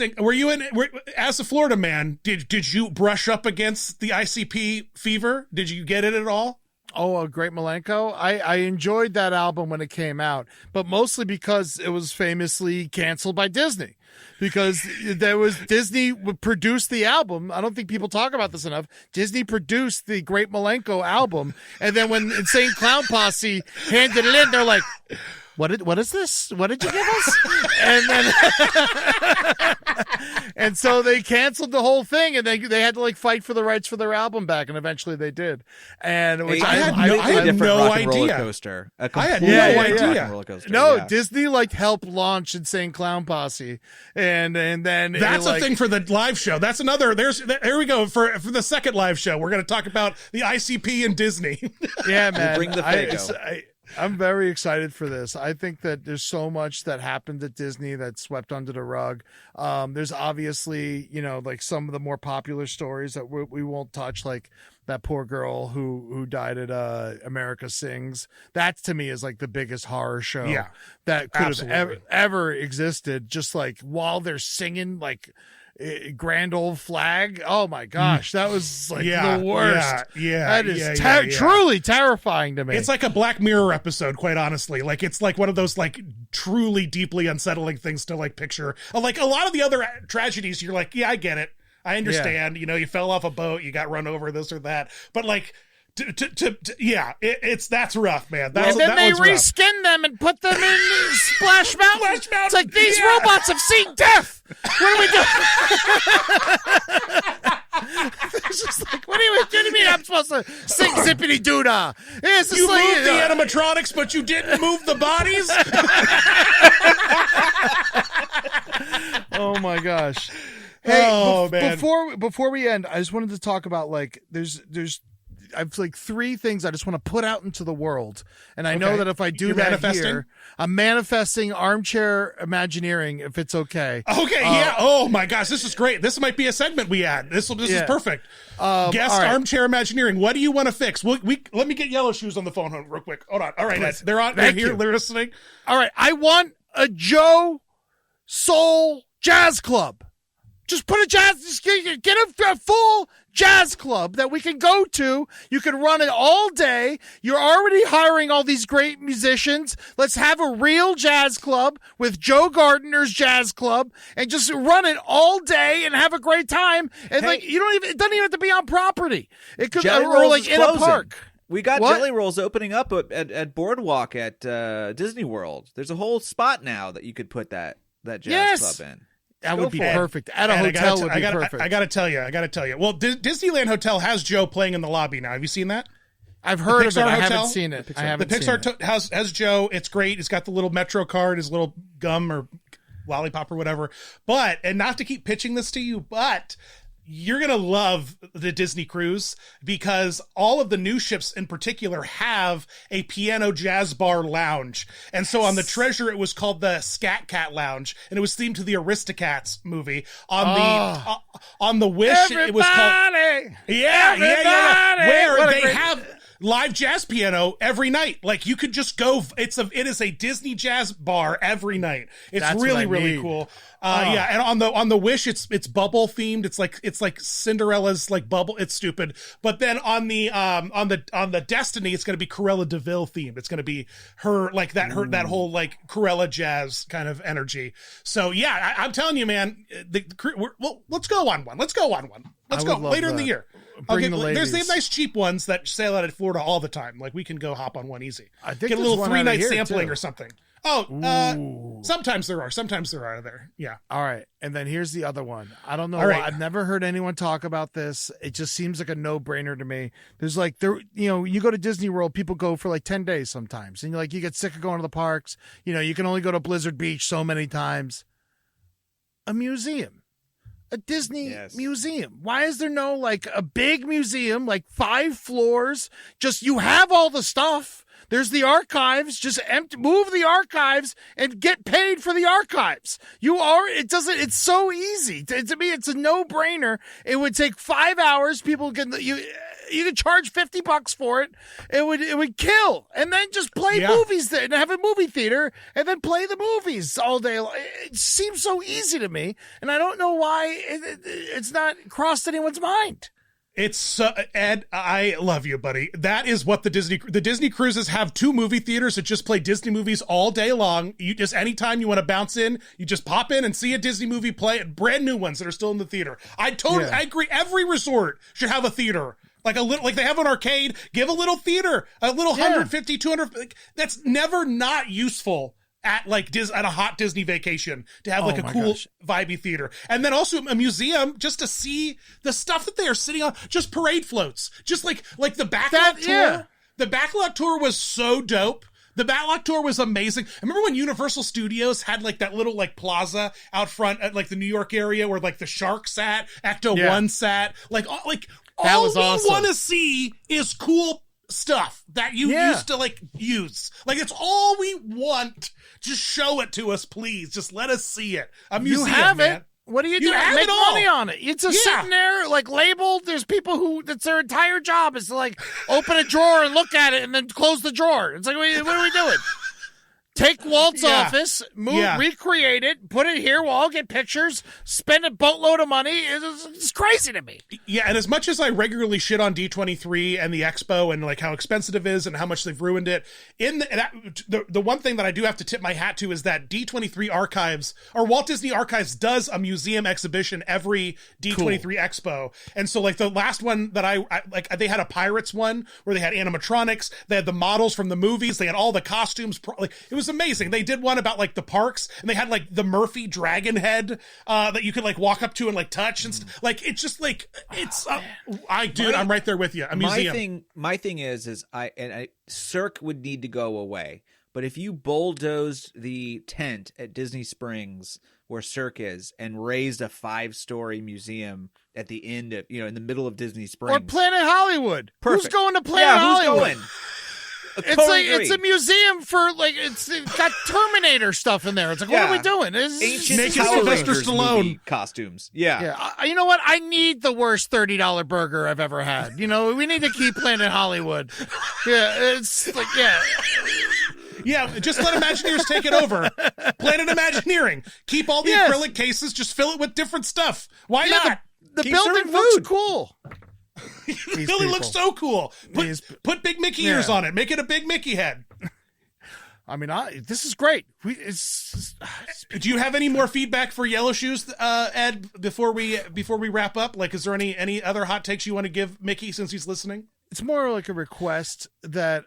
as a Florida man, did you brush up against the ICP fever? Did you get it at all? Oh, Great Milenko. I enjoyed that album when it came out, but mostly because it was famously canceled by Disney. Because Disney produced the album. I don't think people talk about this enough. Disney produced the Great Milenko album, and then when Insane Clown Posse handed it in, they're like, What is this? What did you give us? And then And so they canceled the whole thing, and they had to like fight for the rights for their album back, and eventually they did. And which I had different no rock and roller idea. coaster. I had no idea. Roller coaster. No, yeah. Disney like helped launch Insane Clown Posse, and then That's a thing for the live show. That's another. Here we go for the second live show. We're going to talk about the ICP and Disney. Yeah, man. Bring the Fago. I'm very excited for this. I think that there's so much that happened at Disney that's swept under the rug. There's obviously, like some of the more popular stories that we won't touch, like that poor girl who died at America Sings. That to me is like the biggest horror show that could have ever existed. Just like while they're singing like Grand Old Flag. Oh my gosh, that was like the worst. That is truly terrifying to me. It's like a Black Mirror episode, quite honestly. Like it's like one of those like truly deeply unsettling things to like picture. Like a lot of the other tragedies, you're like, yeah, I get it, I understand. You fell off a boat, you got run over, this or that. But like, that's rough, man. And then they reskin them and put them in Splash Mountain. It's like these robots have seen death. What are we doing? It's just like, what do you mean I'm supposed to sing Zippity Doodah? You moved the animatronics, but you didn't move the bodies? Oh my gosh. Hey, man. Before we end, I just wanted to talk about like there's I've like three things I just want to put out into the world. And I know that if I do You're that manifesting? here, I'm manifesting armchair Imagineering, if it's okay. Okay, yeah. Oh my gosh, this is great. This might be a segment we add. This is perfect. Guest armchair Imagineering. What do you want to fix? Let me get Yellow Shoes on the phone real quick. Hold on. All right, Ed, they're here. They're listening. All right, I want a Joe Soul Jazz Club. Just put just get a full jazz club that we can go to. You can run it all day. You're already hiring all these great musicians. Let's have a real jazz club with Joe Gardiner's Jazz Club and just run it all day and have a great time. And it doesn't even have to be on property. It could or like in a park. We got Jelly Rolls opening up at Boardwalk at Disney World. There's a whole spot now that you could put that jazz club in. That would be perfect. At a hotel would be perfect. I got to tell you. Well, Disneyland Hotel has Joe playing in the lobby now. Have you seen that? I've heard of it. I haven't seen it. The Pixar has Joe. It's great. He's got the little Metro card, his little gum or lollipop or whatever. And not to keep pitching this to you, but you're going to love the Disney cruise because all of the new ships in particular have a piano jazz bar lounge. And so on the Treasure, it was called the Scat Cat Lounge, and it was themed to the Aristocats movie. On the Wish, it was called... Where they have live jazz piano every night. Like you could just go. It is a Disney jazz bar every night. It's really cool. And on the Wish, it's bubble themed. It's like Cinderella's like bubble. It's stupid. But then on the Destiny, it's going to be Cruella de Vil themed. It's going to be her like that whole like Cruella jazz kind of energy. So yeah, I'm telling you, man. Let's go on one. Let's go later in the year. Okay, there's the nice cheap ones that sail out of Florida all the time. Like we can go hop on one easy. I think get a little 3-night sampling too. Or something. Sometimes there are. Sometimes there are there. Yeah. All right. And then here's the other one. I don't know. Why. I've never heard anyone talk about this. It just seems like a no-brainer to me. There's like you go to Disney World, people go for like 10 days sometimes. And you get sick of going to the parks. You can only go to Blizzard Beach so many times. A museum. A Disney museum. Why is there no like a big museum, like 5 floors? Just you have all the stuff. There's the archives. Just move the archives and get paid for the archives. It's so easy. To me, it's a no-brainer. It would take 5 hours. People you could charge $50 for it. It would kill. And then just play movies there and have a movie theater and then play the movies all day. It seems so easy to me. And I don't know why it's not crossed anyone's mind. It's Ed, I love you, buddy. That is what the Disney cruises have 2 movie theaters that just play Disney movies all day long. You just anytime you want to bounce in, you just pop in and see a Disney movie play, brand new ones that are still in the theater. I agree. Every resort should have a theater. Like a little, like they have an arcade, give a little theater, a little 150, 200. Like, that's never not useful at like at a hot Disney vacation to have like a my cool gosh. vibey theater. And then also a museum just to see the stuff that they are sitting on, just parade floats, just like the backlot tour. Yeah. The backlot tour was so dope. The backlot tour was amazing. I remember when Universal Studios had like that little like plaza out front at like the New York area where like the Shark sat, Ecto 1 sat, like That all was we awesome. want to see is cool stuff that you used to like use. Like it's all we want. Just show it to us, please. Just let us see it. A museum, You have man. it. What do you do? You have Make it all. money on it. It's just sitting there, like, labeled. There's people who, that's their entire job is to, like, open a drawer and look at it and then close the drawer. It's like, what are we doing? Take Walt's office, recreate it, put it here. We'll all get pictures, spend a boatload of money. It's crazy to me. Yeah, and as much as I regularly shit on D23 and the expo and like how expensive it is and how much they've ruined it, the one thing that I do have to tip my hat to is that D23 Archives or Walt Disney Archives does a museum exhibition every D23 expo. And so like the last one that I like, they had a Pirates one where they had animatronics, they had the models from the movies, they had all the costumes. Like it was amazing. They did one about like the parks, and they had like the Murphy dragon head that you could like walk up to and like touch and like it's just like it's I'm right there with you. A museum. My thing is Cirque would need to go away. But if you bulldozed the tent at Disney Springs where Cirque is and raised a 5-story museum at the end of, in the middle of Disney Springs, Or Planet Hollywood. Perfect. Who's going to Planet Hollywood? Who's going? It's a museum for like it's got Terminator stuff in there. It's like, what are we doing? Ancient Naked Power Sylvester Rangers Stallone movie costumes. Yeah. You know what? I need the worst $30 burger I've ever had. We need to keep Planet Hollywood. Yeah, it's like Yeah, just let Imagineers take it over. Planet Imagineering. Keep all the acrylic cases. Just fill it with different stuff. Why not? The building looks cool. The building looks so cool. Put big Mickey ears on it. Make it a big Mickey head. I mean, this is great. Do you have any more feedback for Yellow Shoes, Ed? Before we wrap up, like, is there any other hot takes you want to give Mickey since he's listening? It's more like a request that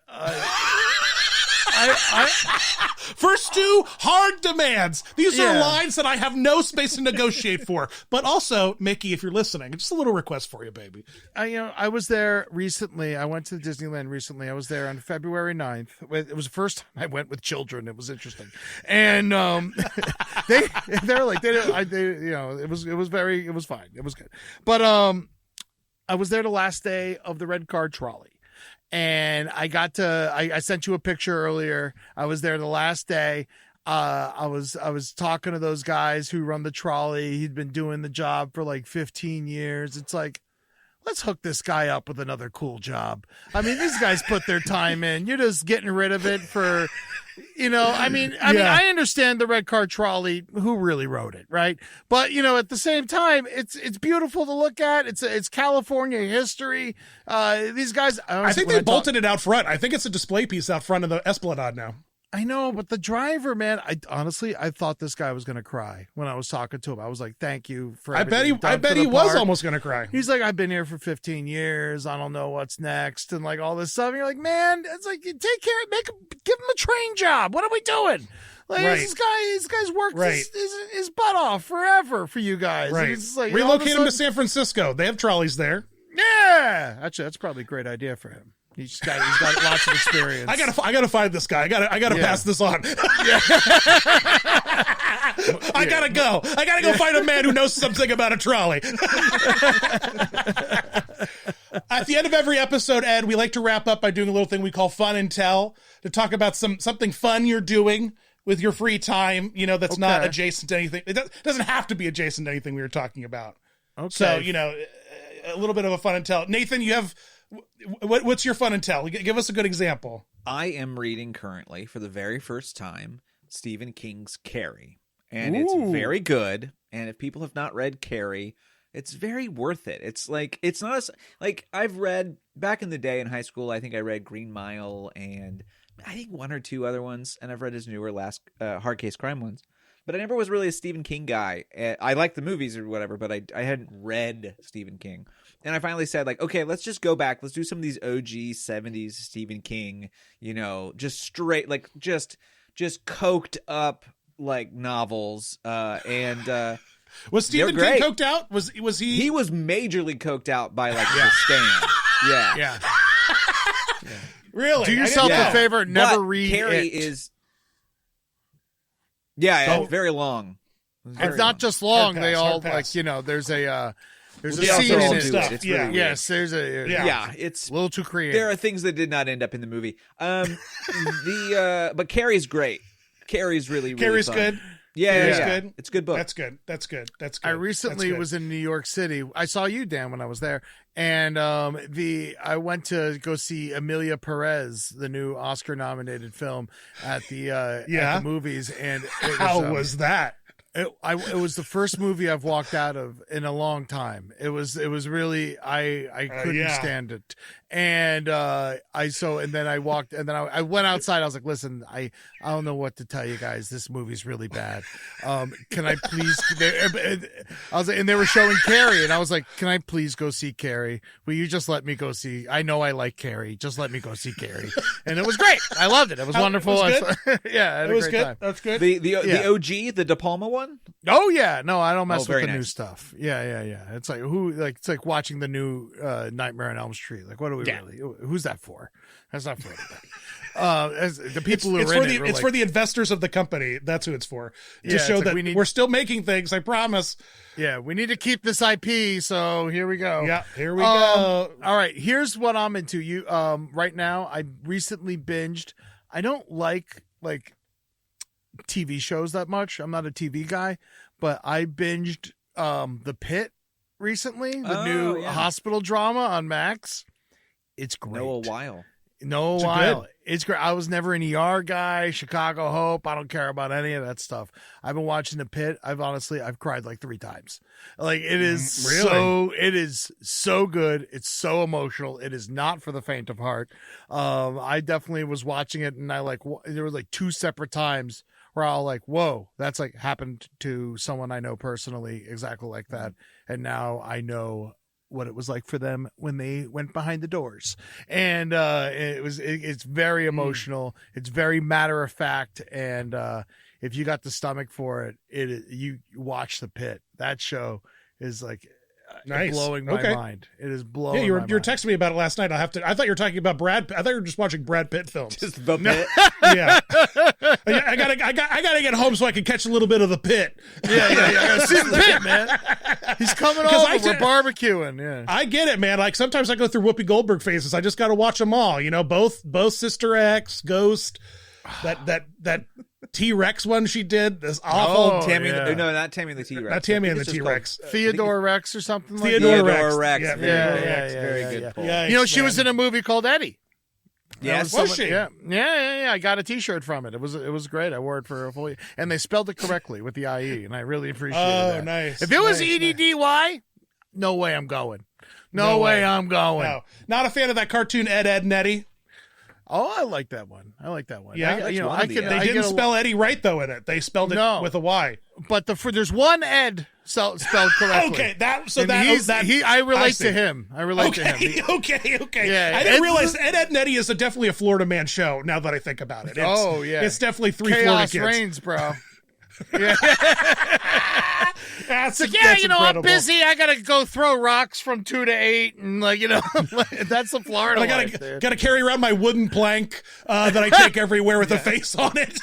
First two hard demands. These are lines that I have no space to negotiate for. But also, Mickey, if you're listening, just a little request for you, baby. I was there recently. I went to Disneyland recently. I was there on February 9th. It was the first time I went with children. It was interesting, and they're like it was fine. It was good, but I was there the last day of the red card trolley. And I sent you a picture earlier. I was there the last day. I was talking to those guys who run the trolley. He'd been doing the job for like 15 years. It's like, let's hook this guy up with another cool job. I mean, these guys put their time in. You're just getting rid of it for, I mean, I understand the red car trolley, who really wrote it, right? But, at the same time, it's beautiful to look at. It's California history. These guys, I think they bolted it out front. I think it's a display piece out front of the Esplanade now. I know, but the driver, man, I thought this guy was going to cry when I was talking to him. I was like, thank you for everything. I bet he was almost going to cry. He's like, I've been here for 15 years. I don't know what's next. And like all this stuff. And you're like, man, it's like, take care, give him a train job. What are we doing? Like this guy's worked his butt off forever for you guys. Right. It's just like, relocate him to San Francisco. They have trolleys there. Yeah. Actually, that's probably a great idea for him. He's got lots of experience. I gotta find this guy. I gotta pass this on. I gotta go. I gotta go find a man who knows something about a trolley. At the end of every episode, Ed, we like to wrap up by doing a little thing we call Fun and Tell, to talk about something fun you're doing with your free time. That's not adjacent to anything. It doesn't have to be adjacent to anything we were talking about. Okay. So a little bit of a Fun and Tell. Nathan, you have. What's your Fun and Tell? Give us a good example. I am reading currently for the very first time Stephen King's Carrie, and it's very good. And if people have not read Carrie, it's very worth it. It's like, it's not like I've read back in the day in high school. I think I read Green Mile and I think one or two other ones, and I've read his newer last Hard Case Crime ones. But I never was really a Stephen King guy. I liked the movies or whatever, but I hadn't read Stephen King. And I finally said, like, okay, let's just go back. Let's do some of these OG 70s Stephen King, just straight, like, just just coked up like novels, and was Stephen King coked out? Was he? He was majorly coked out by like The Stand. Yeah. Really? Do yourself a favor. Never read Carrie it. is. Yeah, it's very long. It's not just long. They all pass. like there's a They scene also in all it. do it. It's really weird. Yes, there's a Yeah, it's a little too creative. There are things that did not end up in the movie. But Carrie's great. Carrie's really Carrie's fun. good. Yeah, good. It's a good book. That's good. I recently was in New York City. I saw you, Dan, when I was there, and I went to go see Emilia Perez, the new Oscar-nominated film, at the movies. And how was that? It was the first movie I've walked out of in a long time. It was really I couldn't stand it, and then I walked, and then I went outside. I was like, listen, I don't know what to tell you guys. This movie's really bad. Can I please? I was like, and they were showing Carrie, and I was like, can I please go see Carrie? Will you just let me go see? I know I like Carrie. Just let me go see Carrie, and it was great. I loved it. It was wonderful. It was good? Yeah, I had it was a great good. time. That's good. The OG, the De Palma one. Oh yeah, no, I don't mess with the nice. new stuff. Yeah. It's like watching the new Nightmare on Elm Street. Like, what are we really? Who's that for? That's not for anybody. As the people who are in it's for the investors of the company. That's who it's for. To show that we're still making things. I promise. Yeah, we need to keep this IP. So here we go. Yeah, here we go. All right, here's what I'm into. You right now. I recently binged. I don't like TV shows that much. I'm not a TV guy, but I binged The Pit recently, the new hospital drama on Max. It's great. Noah Weil. It's great. I was never an ER guy, Chicago Hope. I don't care about any of that stuff. I've been watching The Pit. I've cried like 3 times. Like, it is it is so good. It's so emotional. It is not for the faint of heart. I definitely was watching it, and there were like 2 separate times where I'll like, whoa, that's like happened to someone I know personally, exactly like that. And now I know what it was like for them when they went behind the doors. And it's very emotional. It's very matter of fact. And if you got the stomach for it, you watch The Pit. That show is like blowing my mind. It is blowing. Yeah, you were texting me about it last night. I thought you were talking about I thought you were just watching Brad Pitt films. Just The Pit. Yeah. I gotta get home so I can catch a little bit of The Pit. Yeah. I gotta see The Pit, man. He's coming over. We're barbecuing. Yeah. I get it, man. Like, sometimes I go through Whoopi Goldberg phases. I just gotta watch them all. Both Sister Act, Ghost, that T-Rex one she did, this awful Tammy. No, not Tammy and the T-Rex. Not Tammy and the T-Rex. Theodore Rex or something like Theodore that. Rex. Yeah. Very good pull. Yeah, she was in a movie called Eddie. Yes, was she? Yeah. I got a T-shirt from it. It was great. I wore it for a full year, and they spelled it correctly with the IE, and I really appreciated that. Oh, nice. If it was EDDY, no way I'm going. No way I'm going. No. Not a fan of that cartoon Ed, Ed, and Eddie. Oh, I like that one. Yeah, they didn't spell Eddie right though in it. They spelled it with a Y. But there's one Ed spelled correctly. Okay, I relate to him. To him. Okay. Yeah, I didn't realize Ed, Ed, and Eddie is definitely a Florida man show. Now that I think about it, it's definitely 3 Florida Chaos kids. reigns, bro. Yeah. That's incredible. I'm busy. I gotta go throw rocks from 2 to 8, and that's the Florida. I gotta carry around my wooden plank that I take everywhere with a face on it.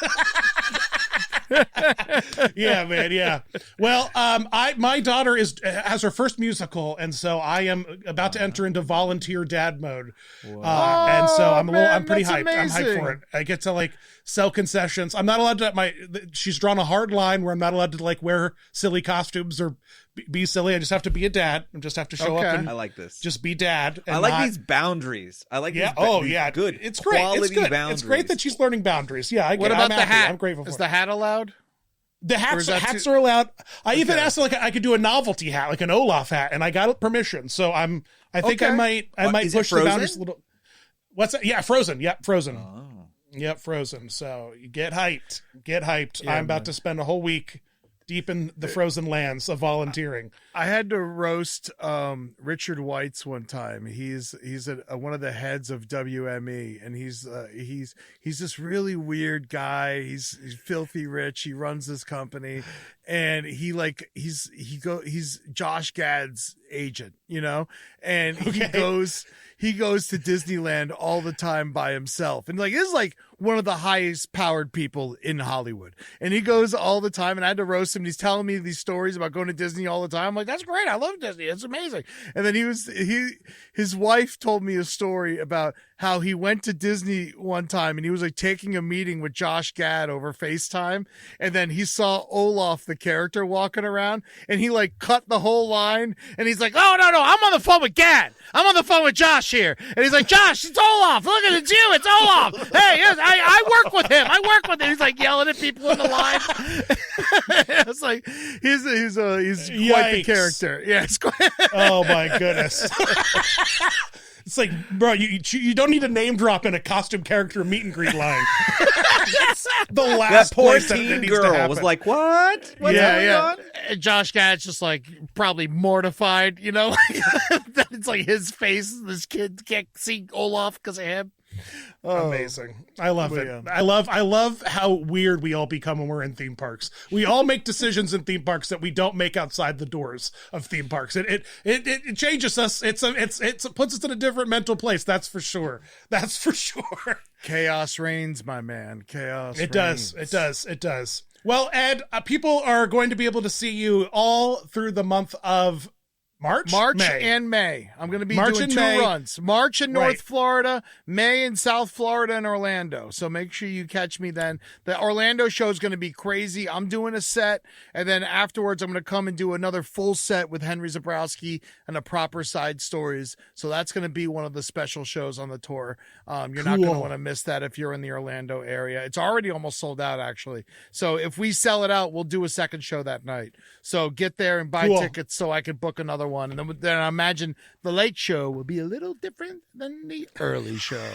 Yeah, man. Yeah. Well, my daughter has her first musical, and so I am about to enter into volunteer dad mode. And so I'm pretty hyped. Amazing. I'm hyped for it. I get to sell concessions. I'm not allowed to. She's drawn a hard line where I'm not allowed to wear silly costumes or be silly. I just have to be a dad. I just have to show up and I like this. Just be dad. I like these boundaries. I like these good. It's great. It's good. Boundaries. It's great that she's learning boundaries. Yeah. What about the hat? I'm grateful for it. Is the hat allowed? The hats are allowed. I even asked I could do a novelty hat, like an Olaf hat, and I got permission. So I think I might push the boundaries a little. What's that? Yeah, Frozen. Yep, Frozen. Oh. Yep, Frozen. So you get hyped. Yeah, I'm about to spend a whole week deep in the frozen lands of volunteering. I had to roast Richard Weitz one time. He's one of the heads of WME, and he's this really weird guy. He's filthy rich. He runs this company, and he's Josh Gad's agent, and he goes to Disneyland all the time by himself, and this is one of the highest powered people in Hollywood, and he goes all the time. And I had to roast him. And he's telling me these stories about going to Disney all the time. I'm like, that's great. I love Disney. It's amazing. And then his wife told me a story about how he went to Disney one time, and he was taking a meeting with Josh Gad over FaceTime, and then he saw Olaf the character walking around, and he cut the whole line, and he's like, oh no, I'm on the phone with Gad. I'm on the phone with Josh here. And he's like, Josh, it's Olaf. Look at it's you. It's Olaf. Hey, yes, I work with him. He's yelling at people in the line. It's he's quite the character. Yeah, it's quite. Oh my goodness. It's bro, you don't need a name drop in a costume character meet and greet line. The last that poor place teen that girl was like, what? What's going on? And Josh Gad's just probably mortified, that it's his face. This kid can't see Olaf because of him. Oh, amazing. I love it. Yeah. I love how weird we all become when we're in theme parks. We all make decisions in theme parks that we don't make outside the doors of theme parks. It changes us. It puts us in a different mental place. That's for sure. Chaos reigns, my man. Chaos reigns. It does. Well, Ed, people are going to be able to see you all through the month of March and May. I'm going to be doing 2 runs. March in North Florida, May in South Florida and Orlando. So make sure you catch me then. The Orlando show is going to be crazy. I'm doing a set, and then afterwards I'm going to come and do another full set with Henry Zabrowski and the Proper Side Stories. So that's going to be one of the special shows on the tour. You're not going to want to miss that if you're in the Orlando area. It's already almost sold out, actually. So if we sell it out, we'll do a second show that night. So get there and buy tickets so I can book another one. And then I imagine the late show will be a little different than the early show.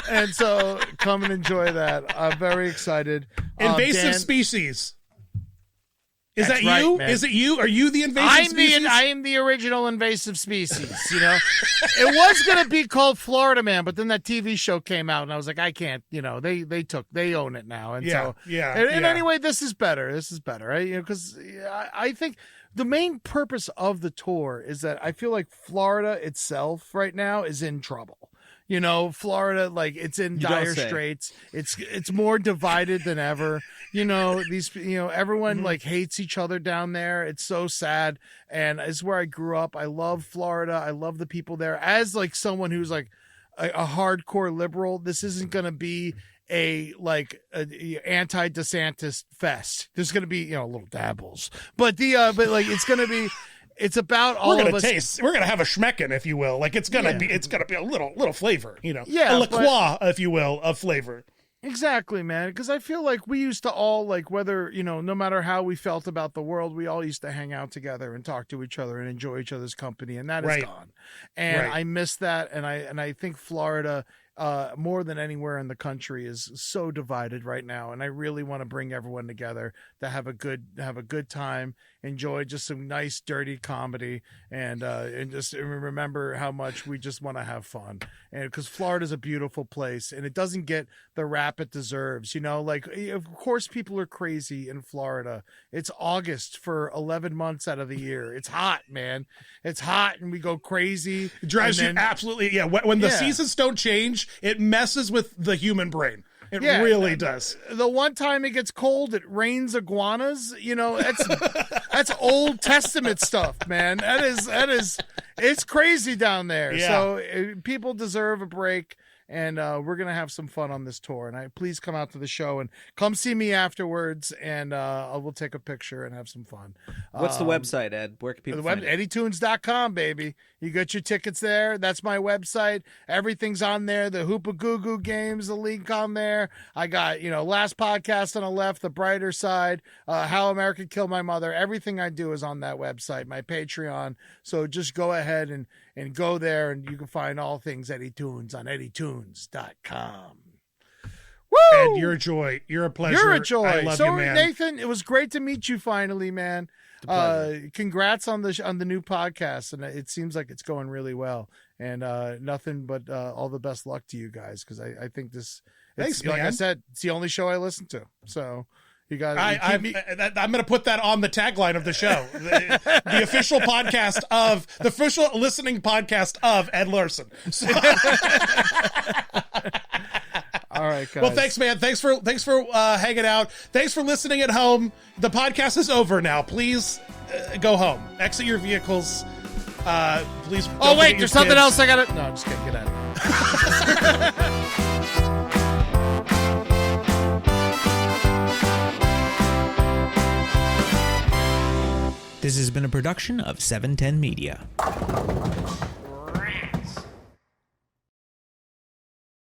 And so come and enjoy that. I'm very excited. Invasive species. Is that you? Man. Is it you? Are you the invasive species? I am the original invasive species, It was going to be called Florida Man, but then that TV show came out, and I was like, I can't, they own it now. And anyway, this is better. Right? Because I think the main purpose of the tour is that I feel like Florida itself right now is in trouble. Florida, it's in dire straits. It's more divided than ever. Everyone hates each other down there. It's so sad. And it's where I grew up. I love Florida. I love the people there. As someone who's a hardcore liberal, this isn't going to be a anti-DeSantis fest. There's going to be, little dabbles, but it's going to be, it's about all of us. We're gonna have a schmecken, if you will. It's gonna be a little flavor, a La Croix, if you will, of flavor. Exactly, man. Because I feel like we used to all whether no matter how we felt about the world, we all used to hang out together and talk to each other and enjoy each other's company, and that is gone. And I miss that, and I think Florida, more than anywhere in the country, is so divided right now, and I really want to bring everyone together to have a good time, enjoy just some nice dirty comedy, and just remember how much we just want to have fun. And because Florida's a beautiful place, and it doesn't get the rap it deserves. Of course people are crazy in Florida. It's August for 11 months out of the year. It's hot, man. It's hot, and we go crazy. It drives you absolutely. Yeah, when the seasons don't change, it messes with the human brain. It really does. The one time it gets cold, it rains iguanas. That's Old Testament stuff, man. That is, it's crazy down there. Yeah. So people deserve a break. And we're going to have some fun on this tour. And please come out to the show and come see me afterwards. And we'll take a picture and have some fun. What's the website, Ed? Where can people find it? EddieTunes.com, baby. You got your tickets there. That's my website. Everything's on there. The Hoopa Goo Goo games, the link on there. I got, Last Podcast on the left, The Brighter Side, How America Killed My Mother. Everything I do is on that website, my Patreon. So just go ahead and go there, and you can find all things Eddie Tunes on EddieTunes.com. Woo! And you're a joy. You're a pleasure. You're a joy. I love so, you, man. Nathan, it was great to meet you finally, man. Congrats on the new podcast, and it seems like it's going really well. And nothing but all the best luck to you guys, because I think this. Thanks, like man. I said, it's the only show I listen to. So you got. I'm going to put that on the tagline of the show. The official podcast of the official listening podcast of Ed Larson. So, all right, guys. well, thanks, man. Thanks for hanging out. Thanks for listening at home. The podcast is over now. Please go home. Exit your vehicles. Please. Oh wait, there's something kids. else I got to. No, I'm just kidding. Get out of here. This has been a production of 710 Media.